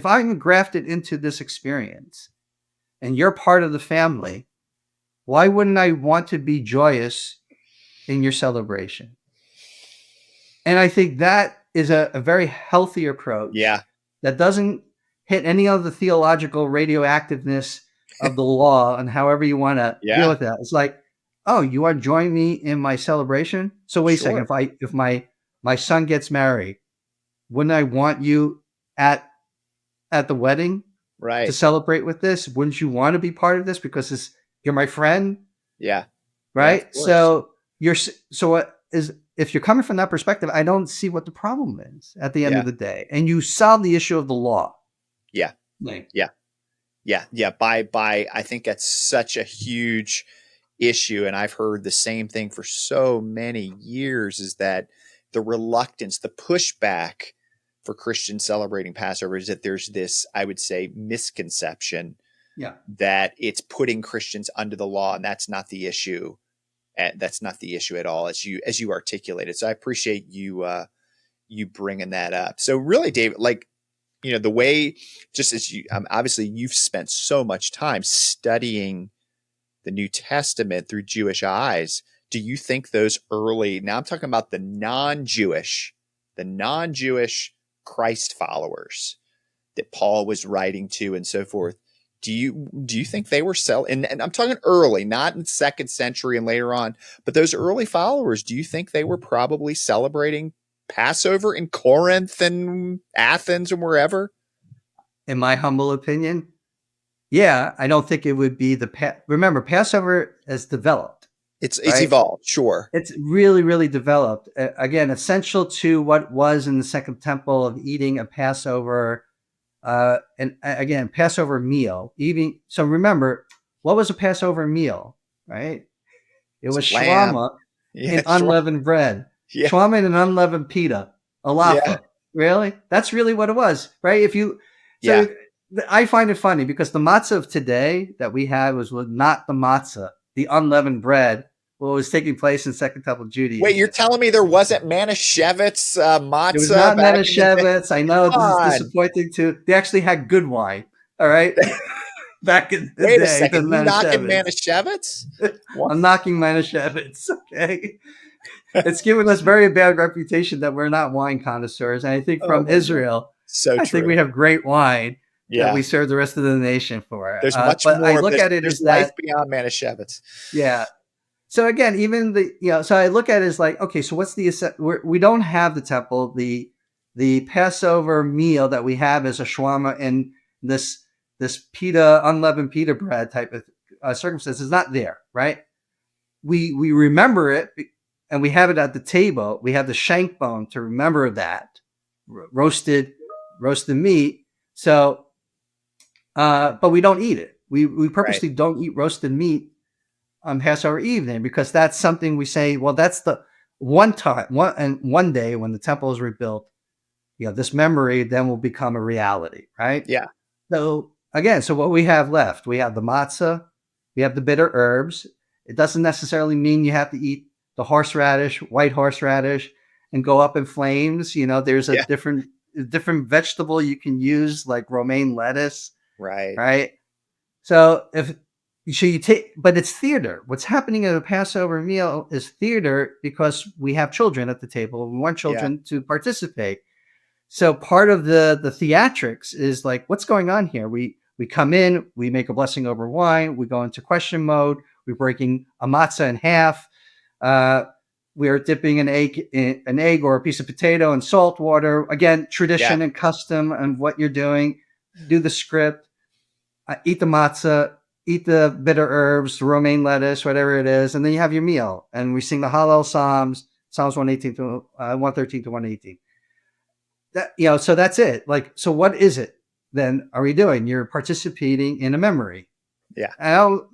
I'm grafted into this experience, and you're part of the family, why wouldn't I want to be joyous in your celebration?" And I think that is a very healthy approach. Yeah. That doesn't hit any of the theological radioactiveness of the law and however you want to deal with that. It's like, oh, you want to join me in my celebration? So wait a second. If my son gets married, wouldn't I want you at the wedding to celebrate with this? Wouldn't you want to be part of this because you're my friend? Yeah. Right. Yeah, if you're coming from that perspective, I don't see what the problem is at the end of the day. And you solve the issue of the law. Yeah. Yeah. By I think that's such a huge issue. And I've heard the same thing for so many years, is that the reluctance, the pushback for Christians celebrating Passover is that there's this, I would say, misconception that it's putting Christians under the law, and that's not the issue. That's not the issue at all, as you articulated. So I appreciate you bringing that up. So really, David, the way, just as you obviously you've spent so much time studying the New Testament through Jewish eyes. Do you think those early, now I'm talking about the non-Jewish Christ followers that Paul was writing to and so forth, do you think they were and I'm talking early, not in the 2nd century and later on, but those early followers, do you think they were probably celebrating Passover in Corinth and Athens and wherever? In my humble opinion, yeah, I don't think it would be remember, Passover has developed. It's evolved, sure. It's really, really developed. Again, essential to what was in the Second Temple of eating a Passover, and again, Passover meal. So remember, what was a Passover meal, right? It was shawarma and unleavened bread. Yeah. Shawarma and an unleavened pita, a laffa. Really? That's really what it was, right? Yeah. So I find it funny because the matzah of today that we had was not the matzah, the unleavened bread, what was taking place in Second Temple Wait, you're Judaism. telling me there wasn't Manischewitz It was matzah not back in the day? Manischewitz. I know Come this is on. disappointing too. They actually had good wine, all right, back in the Wait a day second. than You knocking Manischewitz. Manischewitz? What? I'm knocking Manischewitz, okay? It's given us very bad reputation that we're not wine connoisseurs. And I think Oh from my God. Israel, So I think true. we have great wine that Yeah. we serve the rest of the nation for. There's much But I more. look at it There's as life that, beyond Manischewitz. yeah. So again, even so I look at it as like, okay, so what's we don't have the temple. The Passover meal that we have is a shawarma and this pita, unleavened pita bread type of circumstance is not there, right? We remember it and we have it at the table. We have the shank bone to remember that roasted meat. So, but we don't eat it. We Right. purposely don't eat roasted meat on Passover evening because that's something we say. Well, that's the one day when the temple is rebuilt. This memory then will become a reality, right? Yeah. So again, so what we have left, we have the matzah, we have the bitter herbs. It doesn't necessarily mean you have to eat the white horseradish, and go up in flames. There's a Yeah. different vegetable you can use, like romaine lettuce, Right. right? So you take, but it's theater. What's happening at a Passover meal is theater because we have children at the table. We want Yeah. children to participate. So part of the theatrics is like, what's going on here? We come in, we make a blessing over wine, we go into question mode, we're breaking a matzah in half, we are dipping an egg or a piece of potato in salt water. Again, Yeah. tradition and custom and what you're doing. Do the script, eat the matzah, eat the bitter herbs, the romaine lettuce, whatever it is, and then you have your meal. And we sing the Hallel Psalms, Psalms 118 to 113 to 118. So that's it. Like, so what is it then are we doing? You're participating in a memory. Yeah. I don't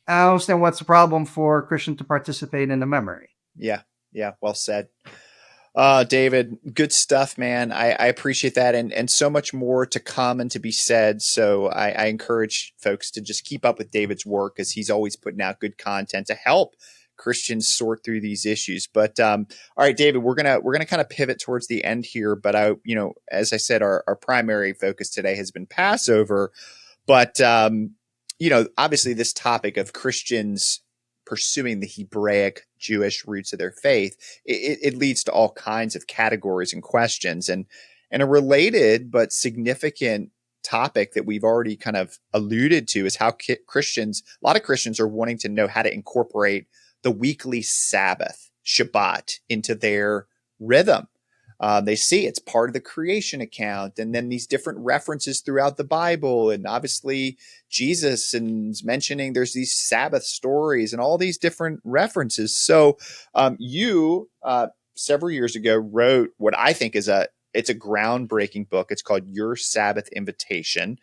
understand what's the problem for a Christian to participate in a memory. Yeah. Yeah. Well said. David, good stuff, man. I appreciate that, and so much more to come and to be said. So I encourage folks to just keep up with David's work as he's always putting out good content to help Christians sort through these issues. But all right, David, we're gonna kind of pivot towards the end here. But as I said, our primary focus today has been Passover. But obviously, this topic of Christians pursuing the Hebraic Jewish roots of their faith, it leads to all kinds of categories and questions. And a related but significant topic that we've already kind of alluded to is how a lot of Christians are wanting to know how to incorporate the weekly Sabbath, Shabbat, into their rhythm. They see it's part of the creation account, and then these different references throughout the Bible, and obviously Jesus and mentioning there's these Sabbath stories and all these different references. So you several years ago wrote what I think is it's a groundbreaking book. It's called Your Sabbath Invitation,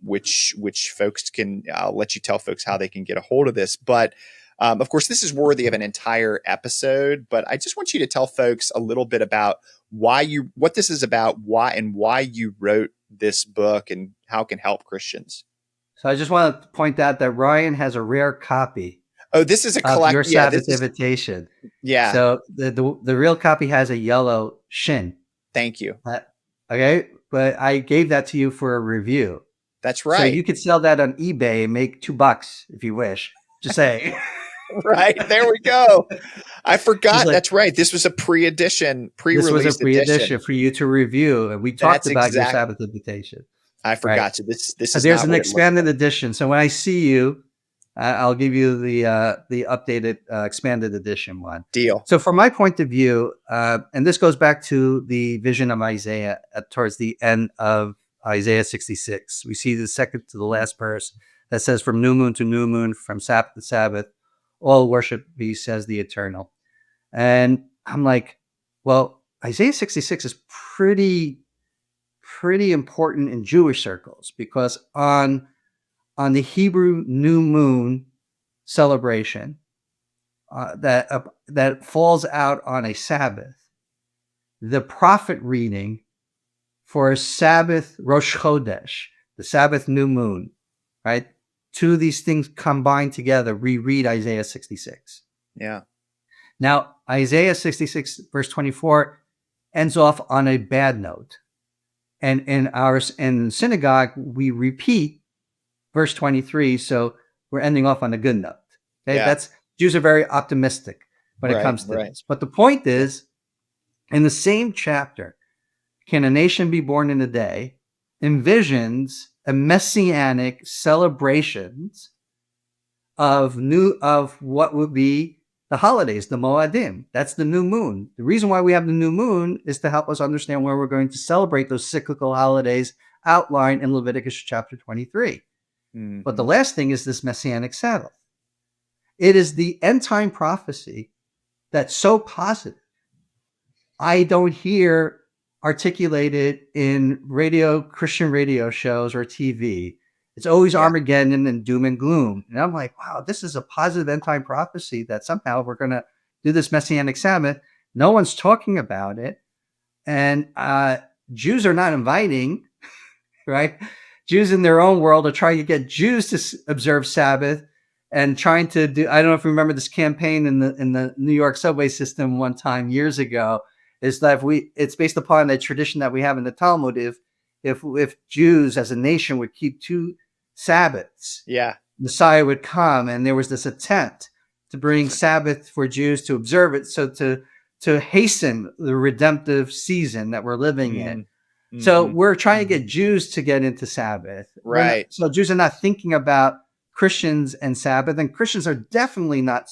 which folks can. I'll let you tell folks how they can get a hold of this, but. Of course, this is worthy of an entire episode, but I just want you to tell folks a little bit about what this is about, why you wrote this book, and how it can help Christians. So I just want to point out that Ryan has a rare copy Oh, this is a of collect. Your Yeah, Sabbath Invitation. yeah. So the real copy has a yellow shin. Thank you. Okay, but I gave that to you for a review. That's So right. you could sell that on eBay and make $2 if you wish. Just saying. Right. There we go. I forgot. Like, that's right. This was a pre-release edition for you to review. And we talked about Your Sabbath Invitation. I forgot. Right. So this is there's not an expanded edition. So when I see you, I'll give you the updated expanded edition one. Deal. So from my point of view, and this goes back to the vision of Isaiah towards the end of Isaiah 66. We see the second to the last verse that says, "From new moon to new moon, from Sabbath to Sabbath, all worship be, says the Eternal." And I'm like, well, Isaiah 66 is pretty important in Jewish circles because on the Hebrew new moon celebration that falls out on a Sabbath, the prophet reading for Sabbath Rosh Chodesh, the Sabbath new moon, right? Two of these things combined together, we read Isaiah 66. Yeah. Now, Isaiah 66, verse 24, ends off on a bad note. And in synagogue, we repeat verse 23, so we're ending off on a good note. Okay, Yeah. Jews are very optimistic when it comes to this. But the point is, in the same chapter, Can a Nation Be Born in a Day envisions a messianic celebrations of what would be the holidays, the Moadim. That's the new moon. The reason why we have the new moon is to help us understand where we're going to celebrate those cyclical holidays outlined in Leviticus chapter 23. Mm-hmm. But the last thing is this Messianic Sabbath. It is the end time prophecy that's so positive. I don't hear articulated in Christian radio shows or TV. It's always Armageddon and doom and gloom. And I'm like, wow, this is a positive end time prophecy that somehow we're going to do this Messianic Sabbath. No one's talking about it. And Jews are not inviting, right? Jews in their own world are trying to get Jews to observe Sabbath and trying to do, I don't know if you remember this campaign in the New York subway system one time years ago, is that it's based upon the tradition that we have in the Talmud. If Jews as a nation would keep 2 Sabbaths, Messiah would come, and there was this attempt to bring Sabbath for Jews to observe it, so to hasten the redemptive season that we're living in. Mm-hmm. So we're trying to get Jews to get into Sabbath, right? So Jews are not thinking about Christians and Sabbath, and Christians are definitely not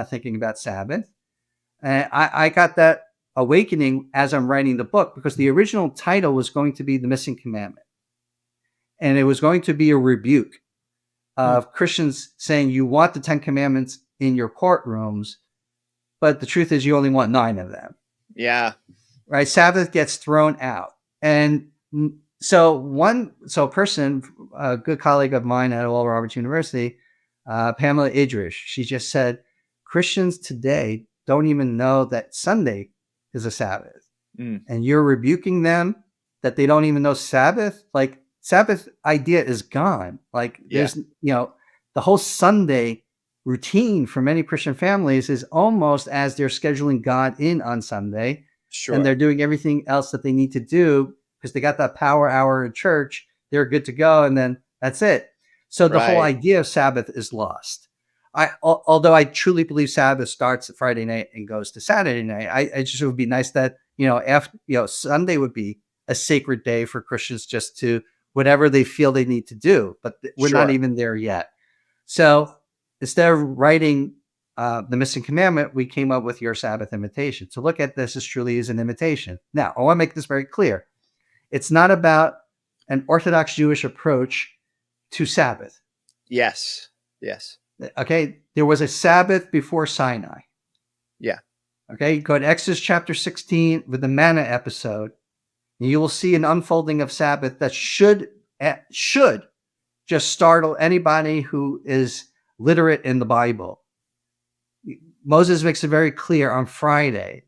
thinking about Sabbath. And I got that awakening as I'm writing the book, because the original title was going to be The Missing Commandment. And it was going to be a rebuke of Christians saying, you want the 10 commandments in your courtrooms, but the truth is you only want 9 of them. Yeah. Right. Sabbath gets thrown out. And so a person, a good colleague of mine at Oral Roberts University, Pamela Idrish, she just said, Christians today don't even know that Sunday is a Sabbath. And you're rebuking them that they don't even know Sabbath. Like, Sabbath idea is gone. Like, there's, the whole Sunday routine for many Christian families is almost as they're scheduling God in on Sunday. Sure. And they're doing everything else that they need to do because they got that power hour in church. They're good to go. And then that's it. So the whole idea of Sabbath is lost. Although I truly believe Sabbath starts at Friday night and goes to Saturday night, I just, it would be nice that, Sunday would be a sacred day for Christians just to whatever they feel they need to do, but we're not even there yet. So instead of writing The Missing Commandment, we came up with Your Sabbath Imitation. To look at this as truly as an imitation. Now, I want to make this very clear. It's not about an Orthodox Jewish approach to Sabbath. Yes. Okay, there was a Sabbath before Sinai. Yeah. Okay, go to Exodus chapter 16 with the manna episode, and you will see an unfolding of Sabbath that should just startle anybody who is literate in the Bible. Moses makes it very clear on Friday,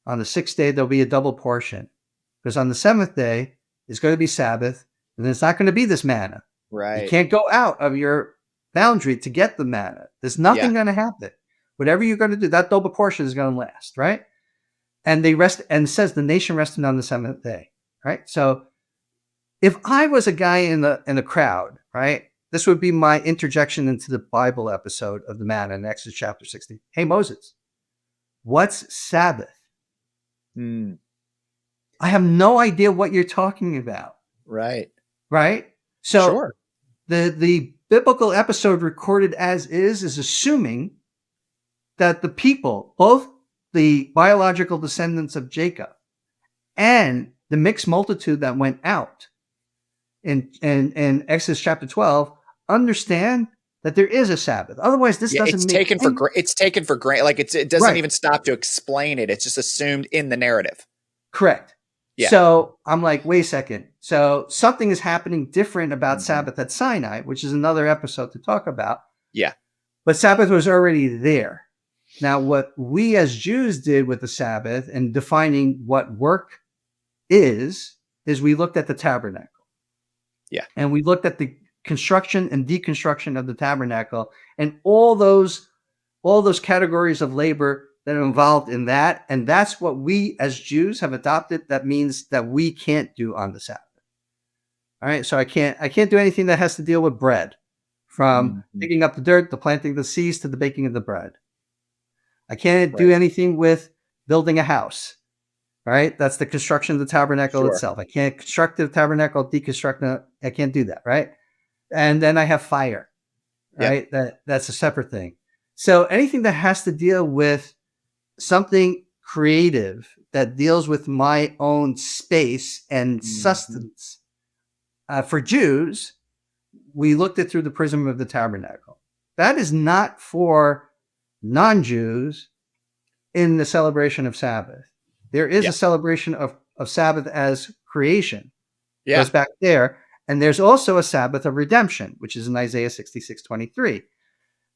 on the 6th day, there'll be a double portion, because on the 7th day, it's going to be Sabbath, and it's not going to be this manna. Right. You can't go out of your boundary to get the manna. There's nothing going to happen. Whatever you're going to do, that double portion is going to last, right? And they rest, and it says the nation rested on the 7th day, right? So if I was a guy in the crowd, right, this would be my interjection into the Bible episode of the manna in Exodus chapter 16. Hey, Moses, what's Sabbath? I have no idea what you're talking about. Right. So the biblical episode recorded as is assuming that the people, both the biological descendants of Jacob and the mixed multitude that went out in Exodus chapter 12, understand that there is a Sabbath. Otherwise, this doesn't it's make taken for it's taken for granted. Like it doesn't even stop to explain it. It's just assumed in the narrative. Correct. Yeah. So I'm like, wait a second. So something is happening different about Sabbath at Sinai, which is another episode to talk about. Yeah. But Sabbath was already there. Now, what we as Jews did with the Sabbath and defining what work is we looked at the tabernacle. Yeah. And we looked at the construction and deconstruction of the tabernacle and all those categories of labor that are involved in that. And that's what we as Jews have adopted. That means that we can't do on the Sabbath. All right. So I can't do anything that has to deal with bread, from digging up the dirt, to planting the seeds, to the baking of the bread. I can't do anything with building a house. Right? That's the construction of the tabernacle itself. I can't construct the tabernacle, deconstruct it. I can't do that. Right? And then I have fire. Right? That's a separate thing. So anything that has to deal with something creative that deals with my own space and sustenance, for Jews, we looked at through the prism of the tabernacle. That is not for non-Jews in the celebration of Sabbath. There is a celebration of Sabbath as creation. Yeah. Goes back there. And there's also a Sabbath of redemption, which is in Isaiah 66:23.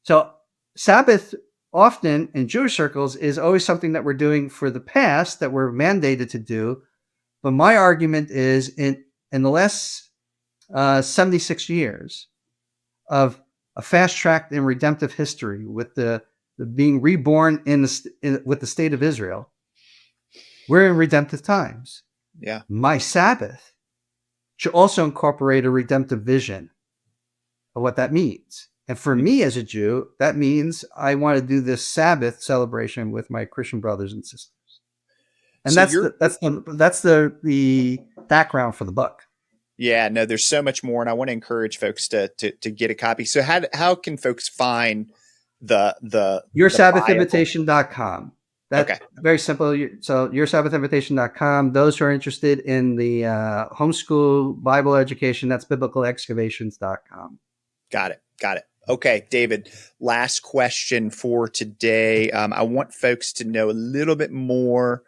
So Sabbath often in Jewish circles is always something that we're doing for the past, that we're mandated to do. But my argument is in the last 76 years of a fast-tracked and redemptive history, with the being reborn with the state of Israel, we're in redemptive times. Yeah. My Sabbath should also incorporate a redemptive vision of what that means. And for me as a Jew, that means I want to do this Sabbath celebration with my Christian brothers and sisters. And so that's the background for the book. Yeah, no, there's so much more, and I want to encourage folks to get a copy. So how can folks find the yoursabbathinvitation.com? That's very simple. So yoursabbathinvitation.com. Those who are interested in the homeschool Bible education, that's biblicalexcavations.com. Got it. Okay, David, last question for today. I want folks to know a little bit more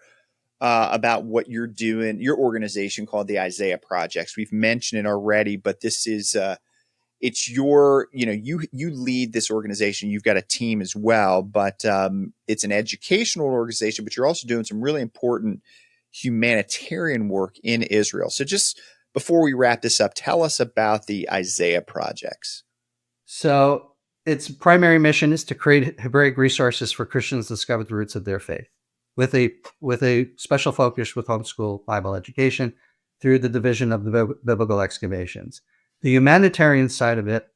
about what you're doing, your organization called the Isaiah Projects. We've mentioned it already, but this is it's your, you lead this organization. You've got a team as well, but it's an educational organization, but you're also doing some really important humanitarian work in Israel. So just before we wrap this up, tell us about the Isaiah Projects. So its primary mission is to create Hebraic resources for Christians to discover the roots of their faith, with a special focus with homeschool Bible education through the division of the biblical excavations. The humanitarian side of it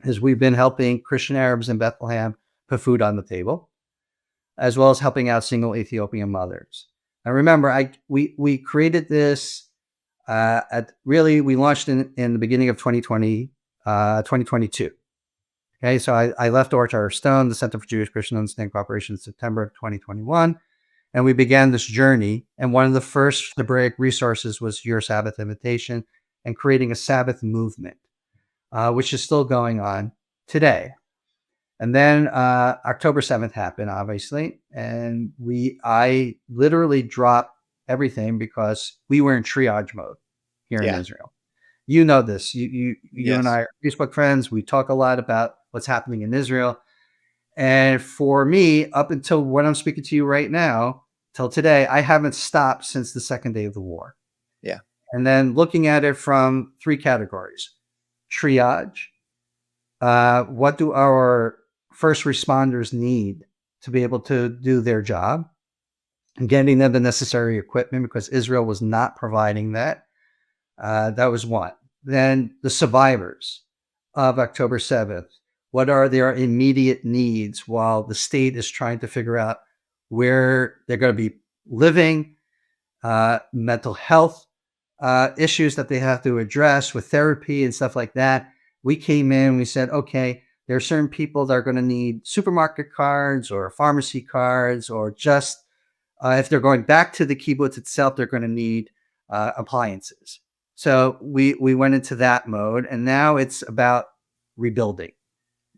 is we've been helping Christian Arabs in Bethlehem put food on the table, as well as helping out single Ethiopian mothers. Now remember, we created this we launched in the beginning of 2022. Okay, so I left Orchard Stone, the Center for Jewish Christian Understanding Cooperation, in September of 2021. And we began this journey. And one of the first Hebraic resources was Your Sabbath Invitation, and creating a Sabbath movement, which is still going on today. And then October 7th happened, obviously. And I literally dropped everything because we were in triage mode here in Israel. You know this. You and I are Facebook friends. We talk a lot about what's happening in Israel. And for me, up until when I'm speaking to you right now, till today, I haven't stopped since the second day of the war. Yeah. And then looking at it from three categories: triage. What do our first responders need to be able to do their job? And getting them the necessary equipment, because Israel was not providing that. That was one. Then the survivors of October 7th. What are their immediate needs while the state is trying to figure out where they're going to be living, mental health issues that they have to address with therapy and stuff like that. We came in, we said, okay, there are certain people that are going to need supermarket cards or pharmacy cards, or just if they're going back to the kibbutz itself, they're going to need appliances. So we went into that mode, and now it's about rebuilding.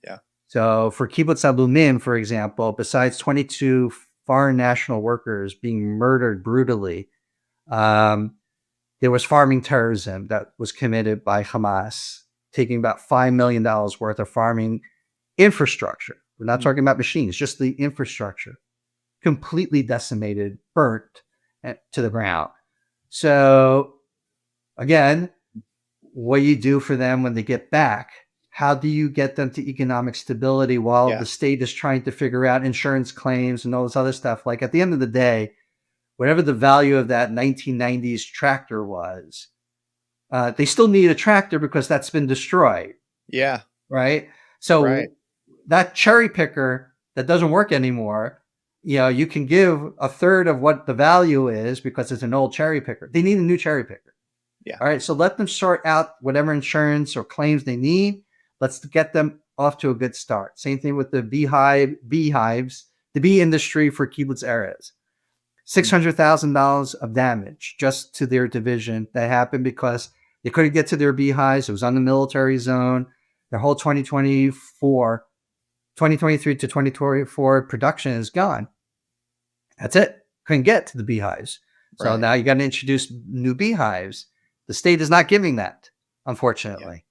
Yeah. So for Kibbutz Adumim, for example, besides 22 foreign national workers being murdered brutally, there was farming terrorism that was committed by Hamas, taking about $5 million worth of farming infrastructure, We're not talking about machines, just the infrastructure, completely decimated, burnt to the ground. So again, what you do for them when they get back, how do you get them to economic stability while Yeah. the state is trying to figure out insurance claims and all this other stuff? Like at the end of the day, whatever the value of that 1990s tractor was, they still need a tractor because that's been destroyed. Yeah. Right. So that cherry picker that doesn't work anymore, you can give a third of what the value is because it's an old cherry picker. They need a new cherry picker. Yeah. All right. So let them sort out whatever insurance or claims they need. Let's get them off to a good start. Same thing with the beehives, the bee industry for kibbutz Erez. $600,000 of damage just to their division that happened because they couldn't get to their beehives. It was on the military zone. Their whole 2023 to 2024 production is gone. That's it. Couldn't get to the beehives. So now you got to introduce new beehives. The state is not giving that, unfortunately.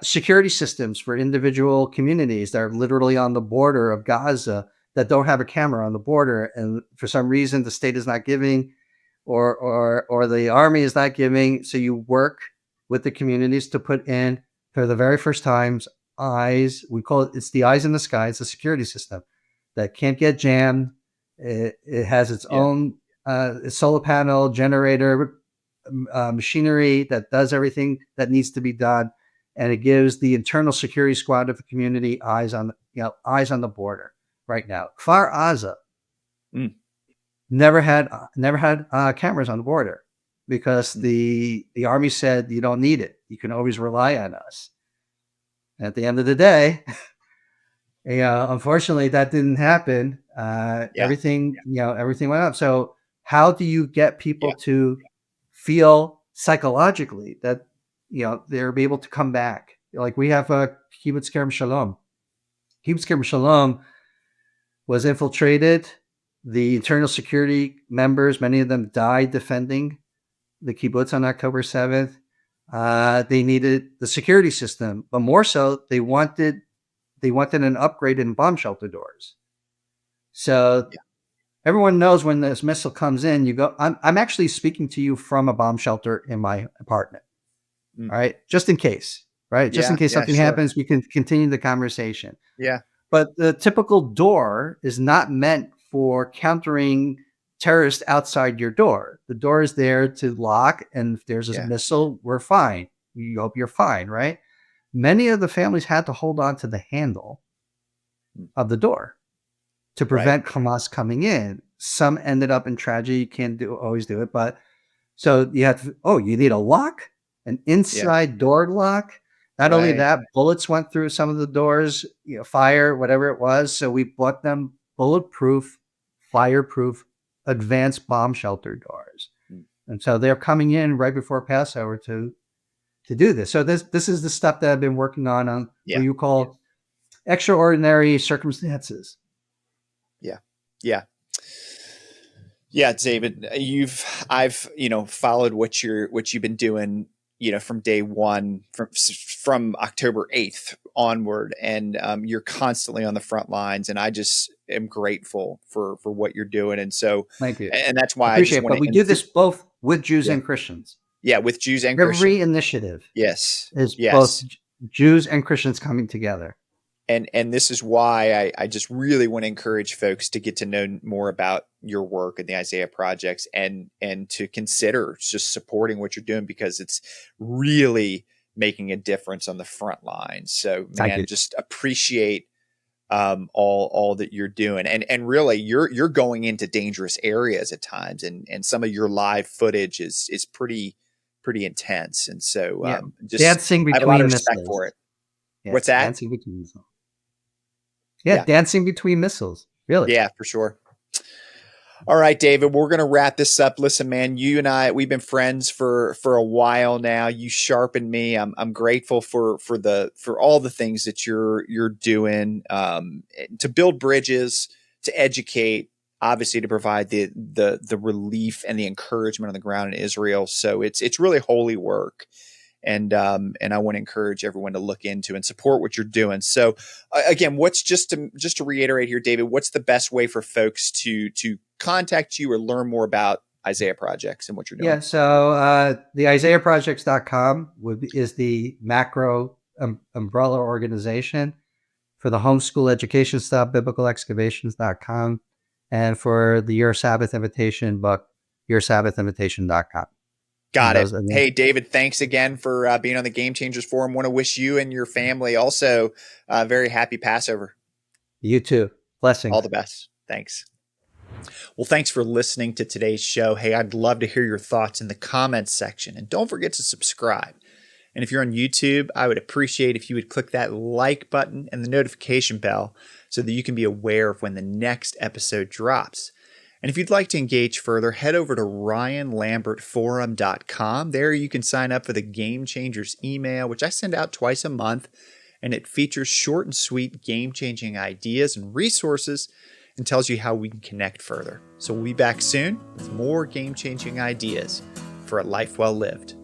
Security systems for individual communities that are literally on the border of Gaza that don't have a camera on the border, and for some reason the state is not giving, or the army is not giving. So you work with the communities to put in, for the very first times, eyes. We call it's the eyes in the sky. It's a security system that can't get jammed. It has its own solar panel generator, machinery that does everything that needs to be done, and it gives the internal security squad of the community eyes on the border right now. Kfar Aza never had cameras on the border because the army said you don't need it. You can always rely on us. And at the end of the day, unfortunately, that didn't happen. Everything went up. So how do you get people to feel psychologically that they're able to come back? Like we have a Kibbutz Kerem Shalom. Kibbutz Kerem Shalom was infiltrated. The internal security members, many of them died defending the kibbutz on October 7th. They needed the security system, but more so, they wanted an upgrade in bomb shelter doors. So everyone knows when this missile comes in, you go, I'm actually speaking to you from a bomb shelter in my apartment. All right. Just in case, right? Just in case something happens, we can continue the conversation. Yeah. But the typical door is not meant for countering terrorists outside your door. The door is there to lock. And if there's a missile, we're fine. You hope you're fine, right? Many of the families had to hold on to the handle of the door to prevent Hamas coming in. Some ended up in tragedy. You can't always do it. But so you have to, you need a lock, an inside door lock. Not only that, bullets went through some of the doors, fire, whatever it was. So we bought them bulletproof, fireproof, advanced bomb shelter doors. And so they're coming in right before Passover to do this. So this is the stuff that I've been working on what you call extraordinary circumstances. Yeah, David, I've followed what you've been doing, from day one, from October 8th onward, and you're constantly on the front lines, and I just am grateful for what you're doing, and so thank you, and that's why appreciate it. But we do this both with Jews and Christians. Yeah, with Jews and Every Christians. Every initiative, is both Jews and Christians coming together. And this is why I just really want to encourage folks to get to know more about your work and the Isaiah projects, and to consider just supporting what you're doing, because it's really making a difference on the front lines. So man, just appreciate all that you're doing, and really you're going into dangerous areas at times, and some of your live footage is pretty intense, and so just dancing between I have a lot of respect missiles. for it. Yeah, What's that? Dancing between missiles. Yeah, dancing between missiles. Really? Yeah, for sure. All right, David, we're going to wrap this up. Listen, man, you and I, we've been friends for a while now. You sharpened me. I'm grateful for all the things that you're doing, to build bridges, to educate, obviously to provide the relief and the encouragement on the ground in Israel. So it's really holy work. and I want to encourage everyone to look into and support what you're doing. So again, what's just to reiterate here, David, what's the best way for folks to contact you or learn more about Isaiah Projects and what you're doing? Yeah, so the IsaiahProjects.com is the macro umbrella organization for the homeschool education stuff, biblicalexcavations.com, and for the Your Sabbath Invitation book, yoursabbathinvitation.com. Got it. Hey, David, thanks again for being on the Game Changers Forum. Want to wish you and your family also a very happy Passover. You too. Blessings. All the best. Thanks. Well, thanks for listening to today's show. Hey, I'd love to hear your thoughts in the comments section. And don't forget to subscribe. And if you're on YouTube, I would appreciate if you would click that like button and the notification bell so that you can be aware of when the next episode drops. And if you'd like to engage further, head over to ryanlambertforum.com. There you can sign up for the Game Changers email, which I send out twice a month. And it features short and sweet game-changing ideas and resources and tells you how we can connect further. So we'll be back soon with more game-changing ideas for a life well lived.